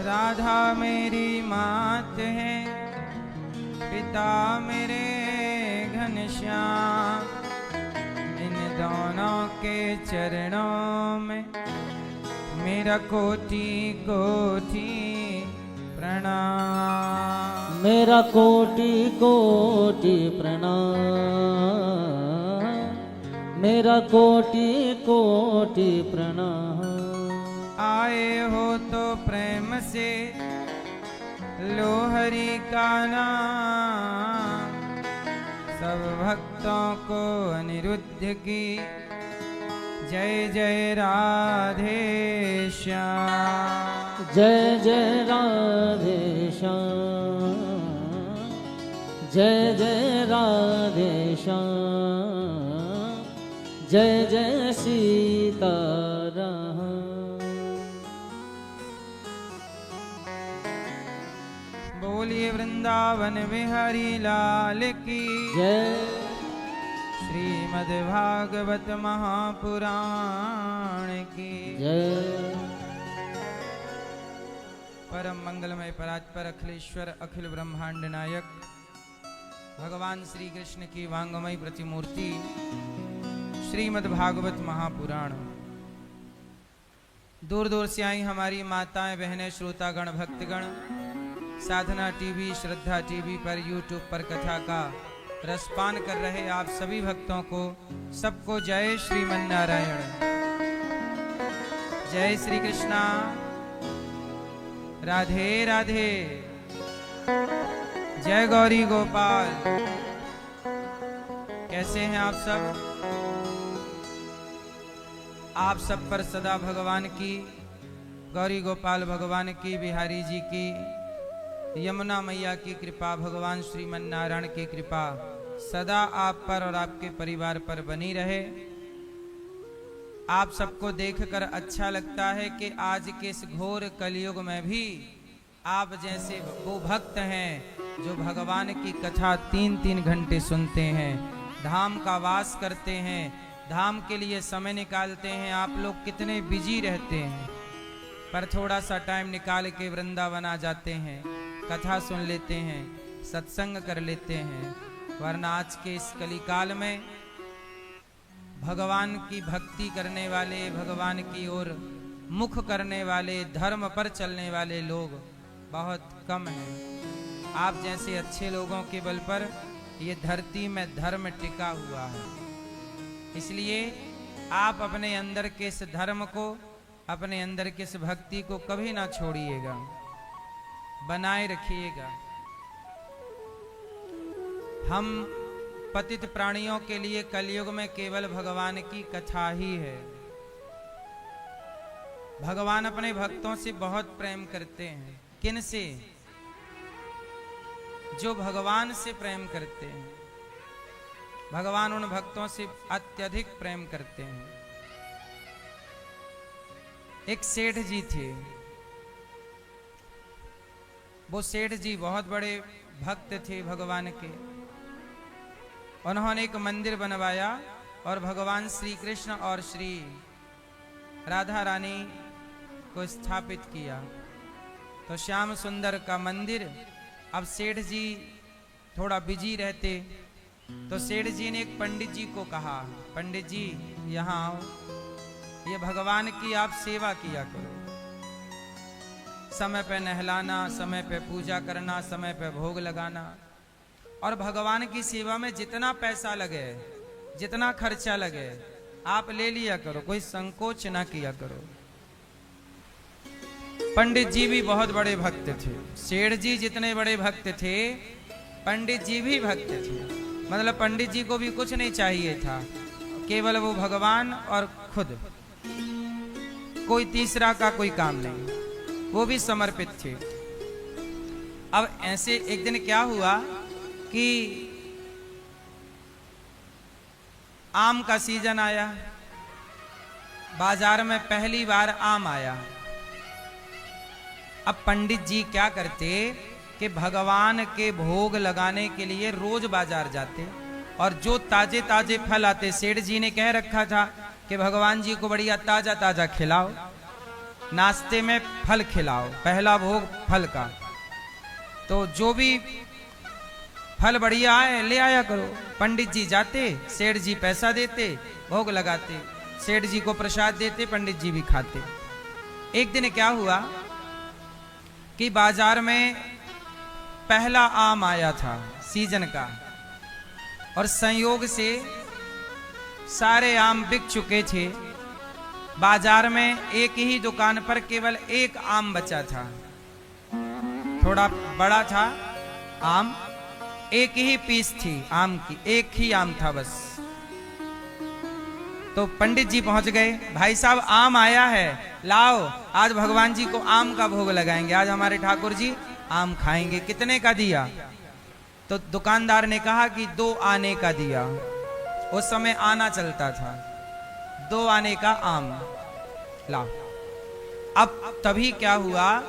राधा मेरी मात है, पिता मेरे घनश्याम, इन दोनों के चरणों में मेरा कोटि कोटि प्रणाम। मेरा कोटि कोटि प्रणाम, मेरा कोटि कोटि प्रणाम। आए हो तो प्रेम से लो हरि का नाम, सब भक्तों को अनिरुद्ध की जय जय राधे श्याम। जय जय राधे श्याम, जय जय राधे श्याम, जय जय सीताराम। बोलिए वृंदावन बिहारी लाल की जय। श्रीमद्भागवत महापुराण की जय। परम मंगलमय परात्पर अखिलेश्वर अखिल ब्रह्मांड नायक भगवान श्री कृष्ण की वांगमय प्रतिमूर्ति श्रीमद्भागवत महापुराण। दूर दूर से आई हमारी माताएं बहनें श्रोतागण भक्तगण साधना टीवी श्रद्धा टीवी पर यूट्यूब पर कथा का रसपान कर रहे आप सभी भक्तों को सबको जय श्रीमन्नारायण, जय श्री कृष्णा, राधे राधे, जय गौरी गोपाल। कैसे हैं आप सब? आप सब पर सदा भगवान की, गौरी गोपाल भगवान की, बिहारी जी की, यमुना मैया की कृपा, भगवान श्रीमन्नारायण की कृपा सदा आप पर और आपके परिवार पर बनी रहे। आप सबको देखकर अच्छा लगता है कि आज के इस घोर कलयुग में भी आप जैसे वो भक्त हैं जो भगवान की कथा 3-3 घंटे सुनते हैं, धाम का वास करते हैं, धाम के लिए समय निकालते हैं। आप लोग कितने बिजी रहते हैं, पर थोड़ा सा टाइम निकाल के वृंदावन आ जाते हैं, कथा सुन लेते हैं, सत्संग कर लेते हैं। वरना आज के इस कलिकाल में भगवान की भक्ति करने वाले, भगवान की ओर मुख करने वाले, धर्म पर चलने वाले लोग बहुत कम हैं। आप जैसे अच्छे लोगों के बल पर ये धरती में धर्म टिका हुआ है। इसलिए आप अपने अंदर के इस धर्म को, अपने अंदर की इस भक्ति को कभी ना छोड़िएगा, बनाए रखिएगा। हम पतित प्राणियों के लिए कलयुग में केवल भगवान की कथा ही है। भगवान अपने भक्तों से बहुत प्रेम करते हैं। किन से? जो भगवान से प्रेम करते हैं। भगवान उन भक्तों से अत्यधिक प्रेम करते हैं। एक सेठ जी थे, वो सेठ जी बहुत बड़े भक्त थे भगवान के। उन्होंने एक मंदिर बनवाया और भगवान श्री कृष्ण और श्री राधा रानी को स्थापित किया। तो श्याम सुंदर का मंदिर। अब सेठ जी थोड़ा बिजी रहते, तो सेठ जी ने एक पंडित जी को कहा, पंडित जी यहाँ आओ, ये भगवान की आप सेवा किया करो। समय पे नहलाना, समय पे पूजा करना, समय पे भोग लगाना, और भगवान की सेवा में जितना पैसा लगे, जितना खर्चा लगे, आप ले लिया करो, कोई संकोच ना किया करो। पंडित जी भी बहुत बड़े भक्त थे। सेठ जी जितने बड़े भक्त थे, पंडित जी भी भक्त थे। मतलब पंडित जी को भी कुछ नहीं चाहिए था, केवल वो भगवान और खुद, कोई तीसरा का कोई काम नहीं, वो भी समर्पित थे। अब ऐसे एक दिन क्या हुआ कि आम का सीजन आया, बाजार में पहली बार आम आया। अब पंडित जी क्या करते कि भगवान के भोग लगाने के लिए रोज बाजार जाते और जो ताजे ताजे फल आते, सेठ जी ने कह रखा था कि भगवान जी को बढ़िया ताजा ताजा खिलाओ, नाश्ते में फल खिलाओ, पहला भोग फल का। तो जो भी फल बढ़िया आए ले आया करो। पंडित जी जाते, सेठ जी पैसा देते, भोग लगाते, सेठ जी को प्रसाद देते, पंडित जी भी खाते। एक दिन क्या हुआ कि बाजार में पहला आम आया था सीजन का, और संयोग से सारे आम बिक चुके थे। बाजार में एक ही दुकान पर केवल एक आम बचा था, थोड़ा बड़ा था आम, एक ही पीस थी आम की, एक ही आम था बस। तो पंडित जी पहुंच गए, भाई साहब आम आया है, लाओ आज भगवान जी को आम का भोग लगाएंगे, आज हमारे ठाकुर जी आम खाएंगे। कितने का दिया? तो दुकानदार ने कहा कि 2 आने का दिया। उस समय आना चलता था, 2 आने का आम लाओ। अब तभी क्या हुआ,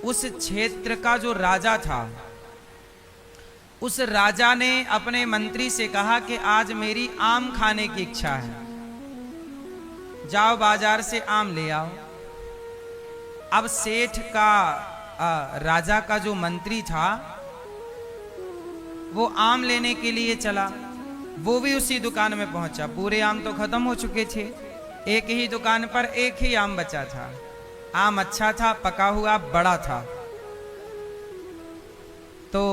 उस क्षेत्र का जो राजा था उस राजा ने अपने मंत्री से कहा कि आज मेरी आम खाने की इच्छा है, जाओ बाजार से आम ले आओ। अब सेठ का राजा का जो मंत्री था वो आम लेने के लिए चला, वो भी उसी दुकान में पहुंचा। पूरे आम तो खत्म हो चुके थे, एक ही दुकान पर एक ही आम बचा था। आम अच्छा था, पका हुआ, बड़ा था। तो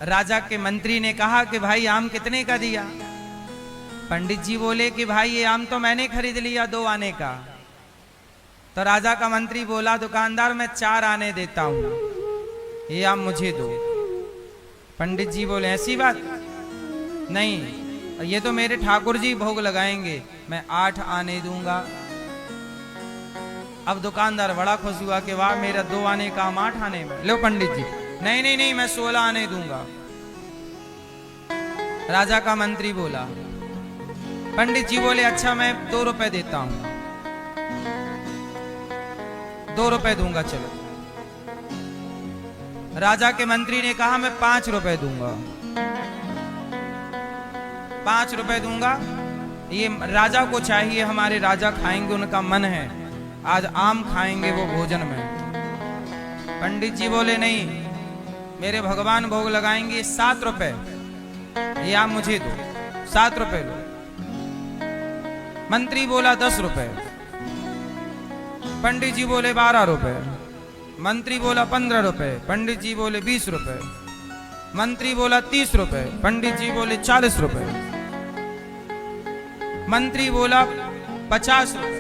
राजा के मंत्री ने कहा कि भाई आम कितने का दिया? पंडित जी बोले कि भाई ये आम तो मैंने खरीद लिया 2 आने का। तो राजा का मंत्री बोला, दुकानदार मैं 4 आने देता हूं, ये आम मुझे दो। पंडित जी बोले ऐसी बात नहीं, ये तो मेरे ठाकुर जी भोग लगाएंगे, मैं 8 आने दूंगा। अब दुकानदार बड़ा खुश हुआ कि वाह, मेरा 2 आने का आम 8 आने में। लो पंडित जी, नहीं नहीं नहीं, मैं 16 आने दूंगा। राजा का मंत्री बोला। पंडित जी बोले अच्छा मैं 2 रुपए देता हूं, 2 रुपए दूंगा, चलो। राजा के मंत्री ने कहा मैं 5 रुपए दूंगा, 5 रुपए दूंगा। ये राजा को चाहिए, हमारे राजा खाएंगे, उनका मन है, आज आम खाएंगे वो भोजन में। पंडित जी बोले नहीं, मेरे भगवान भोग लगाएंगे, 7 रुपए, ये आम मुझे दो, 7 रुपए लो। मंत्री बोला 10 रुपए, पंडित जी बोले 12 रुपए, मंत्री बोला 15 रुपए, पंडित जी बोले 20 रुपए, मंत्री बोला 30 रुपए, पंडित जी बोले 40 रुपए, मंत्री बोला 50 रुपए,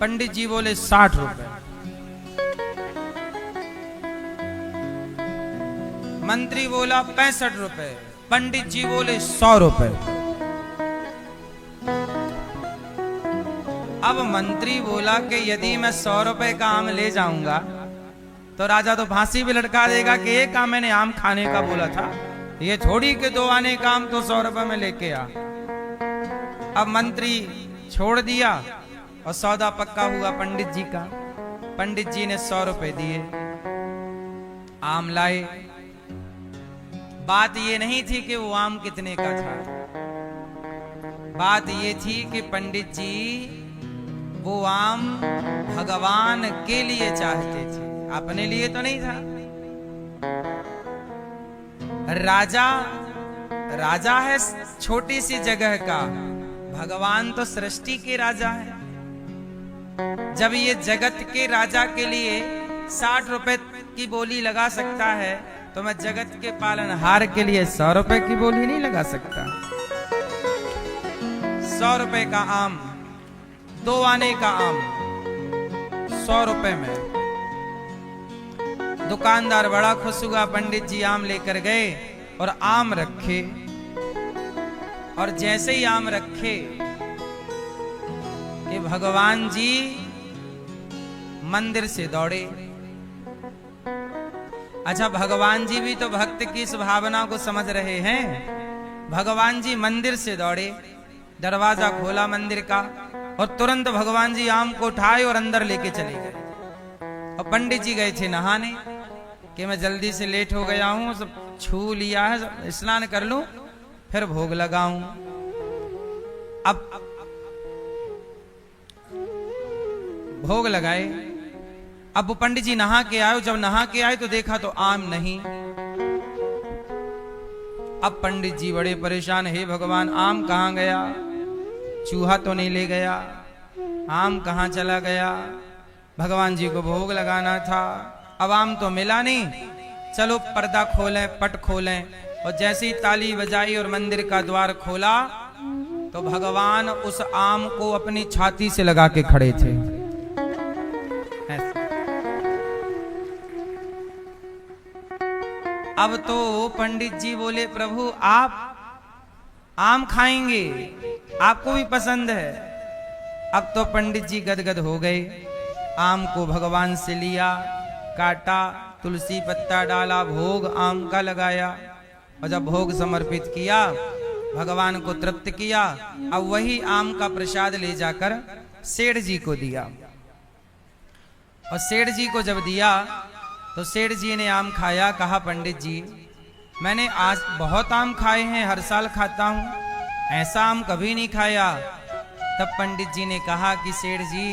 पंडित जी बोले 60 रुपए, मंत्री बोला 65 रुपए, पंडित जी बोले 100 रुपए। अब मंत्री बोला कि यदि मैं 100 रुपए का आम ले जाऊंगा तो राजा तो फांसी भी लटका देगा कि एक आम मैंने आम खाने का बोला था, ये थोड़ी के 2 आने का आम तो 100 रुपए में लेके आ। अब मंत्री छोड़ दिया और सौदा पक्का हुआ पंडित जी का। पंडित जी ने 100 रुपए दिए, आम लाए। बात ये नहीं थी कि वो आम कितने का था, बात ये थी कि पंडित जी वो आम भगवान के लिए चाहते थे, अपने लिए तो नहीं था। राजा है छोटी सी जगह का, भगवान तो सृष्टि के राजा है। जब ये जगत के राजा के लिए 60 रुपए की बोली लगा सकता है तो मैं जगत के पालनहार के लिए 100 रुपए की बोली नहीं लगा सकता। 100 रुपए का आम, 2 आने का आम 100 रुपए में। दुकानदार बड़ा खुश हुआ, पंडित जी आम लेकर गए और आम रखे, और जैसे ही आम रखे कि भगवान जी मंदिर से दौड़े। अच्छा, भगवान जी भी तो भक्त की इस भावना को समझ रहे हैं। भगवान जी मंदिर से दौड़े, दरवाजा खोला मंदिर का और तुरंत भगवान जी आम को उठाए और अंदर लेके चले गए। और पंडित जी गए थे नहाने कि मैं जल्दी से लेट हो गया हूं, सब छू लिया है, स्नान कर लूं फिर भोग लगाऊं। अब भोग लगाए। अब वो पंडित जी नहा के आए, जब नहा के आए तो देखा तो आम नहीं। अब पंडित जी बड़े परेशान, हे भगवान आम कहां गया? चूहा तो नहीं ले गया? आम कहां चला गया? भगवान जी को भोग लगाना था, अब आम तो मिला नहीं। चलो पर्दा खोलें, पट खोलें। और जैसे ही ताली बजाई और मंदिर का द्वार खोला तो भगवान उस आम को अपनी छाती से लगा के खड़े थे। अब तो पंडित जी बोले, प्रभु आप आम खाएंगे, आपको भी पसंद है। अब तो पंडित जी गदगद हो गए। आम को भगवान से लिया, काटा, तुलसी पत्ता डाला, भोग आम का लगाया और जब भोग समर्पित किया, भगवान को तृप्त किया। अब वही आम का प्रसाद ले जाकर सेठ जी को दिया। और सेठ जी को जब दिया तो सेठ जी ने आम खाया, कहा पंडित जी मैंने आज बहुत आम खाए हैं, हर साल खाता हूं, ऐसा आम कभी नहीं खाया। तब पंडित जी ने कहा कि सेठ जी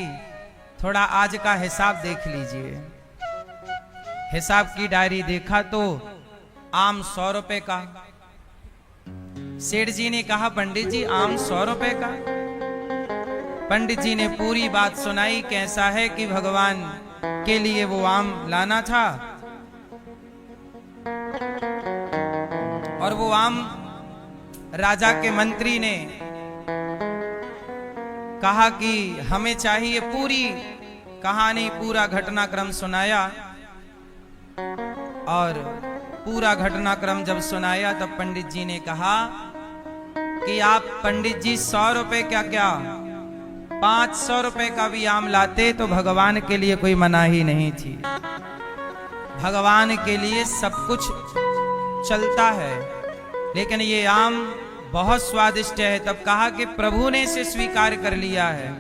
थोड़ा आज का हिसाब देख लीजिए। हिसाब की डायरी देखा तो आम 100 रुपए का। सेठ जी ने कहा पंडित जी आम 100 रुपए का। पंडित जी ने पूरी बात सुनाई, कैसा है कि भगवान के लिए वो आम लाना था और वो आम राजा के मंत्री ने कहा कि हमें चाहिए। पूरी कहानी, पूरा घटनाक्रम सुनाया और पूरा घटनाक्रम जब सुनाया तब पंडित जी ने कहा कि आप पंडित जी 100 रुपए क्या 500 रुपए का भी आम लाते तो भगवान के लिए कोई मनाही नहीं थी। भगवान के लिए सब कुछ चलता है, लेकिन ये आम बहुत स्वादिष्ट है। तब कहा कि प्रभु ने इसे स्वीकार कर लिया है,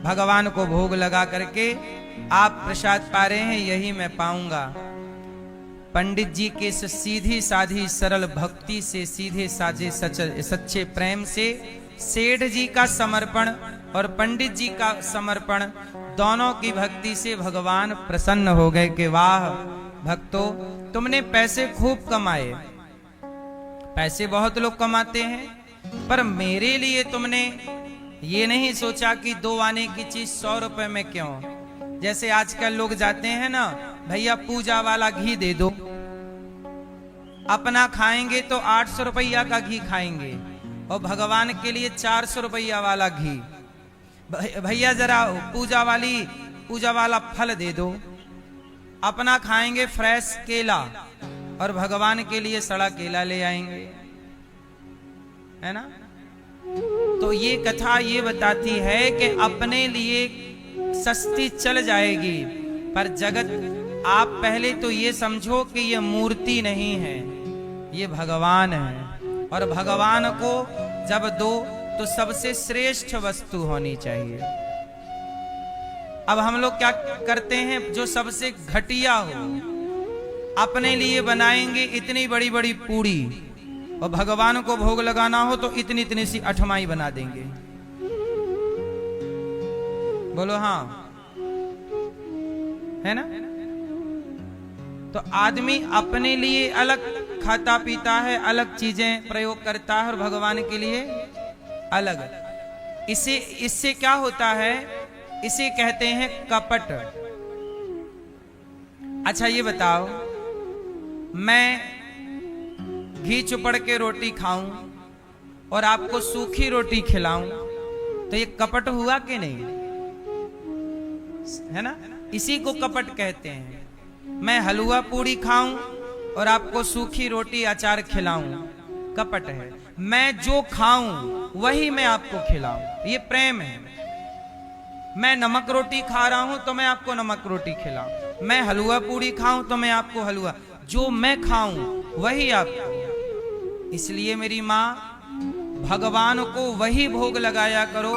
भगवान को भोग लगा करके आप प्रसाद पा रहे हैं, यही मैं पाऊंगा। पंडित जी के सीधी साधी सरल भक्ति से, सीधे साजे सच्चे प्रेम से सेठ जी का समर्पण और पंडित जी का समर्पण, दोनों की भक्ति से भगवान प्रसन्न हो गए कि वाह भक्तों, तुमने पैसे खूब कमाए, पैसे बहुत लोग कमाते हैं, पर मेरे लिए तुमने ये नहीं सोचा कि 2 आने की चीज 100 रुपए में क्यों। जैसे आजकल लोग जाते हैं ना, भैया पूजा वाला घी दे दो, अपना खाएंगे तो 800 रुपया का घी खाएंगे और भगवान के लिए 400 रुपया वाला घी। भैया जरा पूजा वाला फल दे दो, अपना खाएंगे फ्रेश केला और भगवान के लिए सड़ा केला ले आएंगे, है ना। तो ये कथा ये बताती है कि अपने लिए सस्ती चल जाएगी, पर जगत आप पहले तो ये समझो कि ये मूर्ति नहीं है, ये भगवान है। और भगवान को जब दो तो सबसे श्रेष्ठ वस्तु होनी चाहिए। अब हम लोग क्या करते हैं, जो सबसे घटिया हो अपने लिए बनाएंगे इतनी बड़ी बड़ी पूड़ी, और भगवान को भोग लगाना हो तो इतनी इतनी सी अठमाई बना देंगे। बोलो हाँ, है ना। तो आदमी अपने लिए अलग खाता पीता है, अलग चीजें प्रयोग करता है और भगवान के लिए अलग। इससे क्या होता है, इसे कहते हैं कपट। अच्छा ये बताओ, मैं घी चुपड़ के रोटी खाऊं और आपको सूखी रोटी खिलाऊं तो ये कपट हुआ कि नहीं, है ना। इसी को कपट कहते हैं। मैं हलवा पूड़ी खाऊं और आपको सूखी रोटी अचार खिलाऊं, कपट है। मैं जो खाऊं वही मैं आपको खिलाऊं, ये प्रेम है। मैं नमक रोटी खा रहा हूं तो मैं आपको नमक रोटी खिलाऊं, मैं हलवा पूड़ी खाऊं तो मैं आपको हलवा, जो मैं खाऊं वही आपको। इसलिए मेरी माँ, भगवान को वही भोग लगाया करो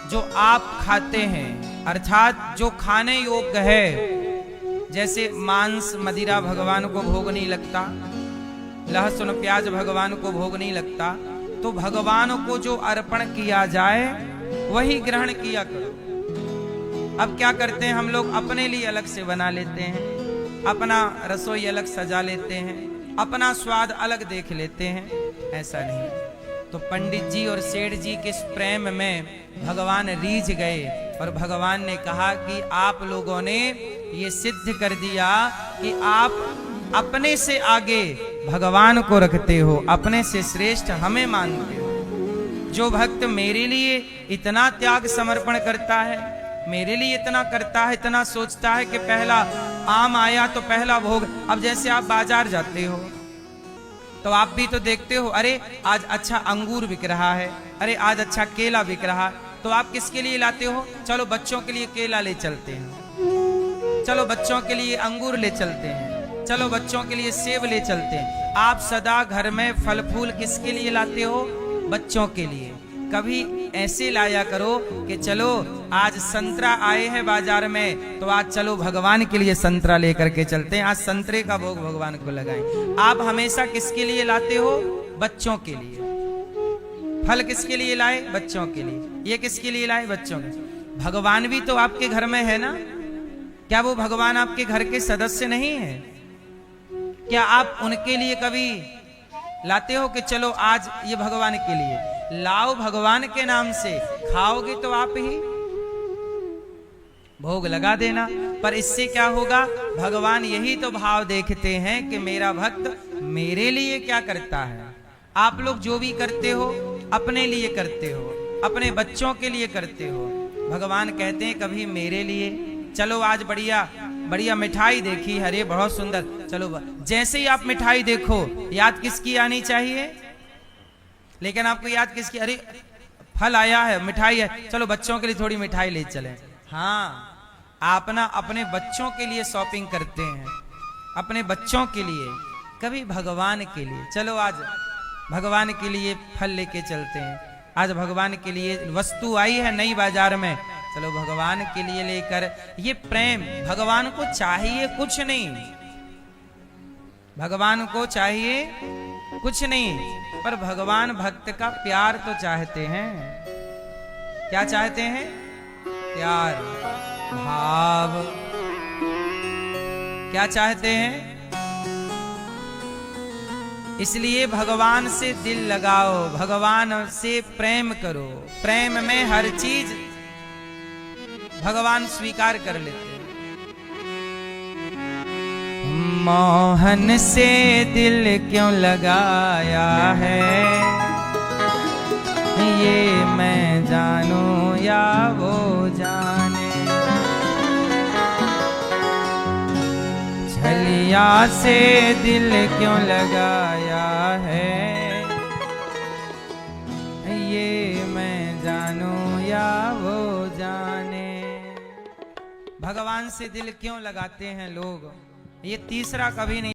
जो आप खाते हैं, अर्थात जो खाने योग्य है। जैसे मांस मदिरा भगवान को भोग नहीं लगता, लहसुन प्याज भगवान को भोग नहीं लगता, तो भगवान को जो अर्पण किया जाए वही ग्रहण किया करो। अब क्या करते हैं हम लोग, अपने लिए अलग से बना लेते हैं, अपना रसोई अलग सजा लेते हैं, अपना स्वाद अलग देख लेते हैं। ऐसा नहीं। तो पंडित जी और सेठ जी के प्रेम में भगवान रीझ गए और भगवान ने कहा कि आप लोगों ने ये सिद्ध कर दिया कि आप अपने से आगे भगवान को रखते हो, अपने से श्रेष्ठ हमें मानते हो। जो भक्त मेरे लिए इतना त्याग समर्पण करता है, मेरे लिए इतना करता है, इतना सोचता है कि पहला आम आया तो पहला भोग। अब जैसे आप बाजार जाते हो तो आप भी तो देखते हो, अरे आज अच्छा अंगूर बिक रहा है, अरे आज अच्छा केला बिक रहा है, तो आप किसके लिए लाते हो, चलो बच्चों के लिए केला ले चलते हैं, चलो बच्चों के लिए अंगूर ले चलते हैं, चलो बच्चों के लिए सेब ले चलते हैं। आप सदा घर में फल फूल किसके लिए लाते हो, बच्चों के लिए। कभी ऐसे लाया करो कि चलो आज संतरा आए हैं बाजार में, तो आज चलो भगवान के लिए संतरा लेकर के चलते हैं, आज संतरे का भोग भगवान को लगाएं। आप हमेशा किसके लिए लाते हो? बच्चों के लिए। फल किसके लिए लाए? बच्चों के लिए। ये किसके लिए लाए? बच्चों के। भगवान भी तो आपके घर में है ना, क्या वो भगवान आपके घर के सदस्य नहीं है? क्या आप उनके लिए कभी लाते हो कि चलो आज ये भगवान के लिए लाओ, भगवान के नाम से खाओगे तो आप ही भोग लगा देना। पर इससे क्या होगा? भगवान यही तो भाव देखते हैं कि मेरा भक्त मेरे लिए क्या करता है। आप लोग जो भी करते हो अपने लिए करते हो, अपने बच्चों के लिए करते हो। भगवान कहते हैं कभी मेरे लिए। चलो आज बढ़िया बढ़िया मिठाई देखी, अरे बहुत सुंदर, चलो जैसे ही आप मिठाई देखो याद किसकी आनी चाहिए? लेकिन आपको याद किसकी? अरे फल आया है, मिठाई है, चलो बच्चों के लिए थोड़ी मिठाई ले चले। हाँ, आप ना अपने बच्चों के लिए शॉपिंग करते हैं, अपने बच्चों के लिए, कभी भगवान के लिए। चलो आज भगवान के लिए फल लेके चलते हैं, आज भगवान के लिए वस्तु आई है नई बाजार में, चलो भगवान के लिए लेकर। ये प्रेम, भगवान को चाहिए कुछ नहीं, भगवान को चाहिए कुछ नहीं, पर भगवान भक्त का प्यार तो चाहते हैं। क्या चाहते हैं? प्यार, भाव। क्या चाहते हैं? इसलिए भगवान से दिल लगाओ, भगवान से प्रेम करो। प्रेम में हर चीज भगवान स्वीकार कर लेते हैं। मोहन से दिल क्यों लगाया है, ये मैं जानूं या वो जाने। छलिया से दिल क्यों लगाया है, ये मैं जानूं या वो जाने। भगवान से दिल क्यों लगाते हैं लोग, ये तीसरा कभी नहीं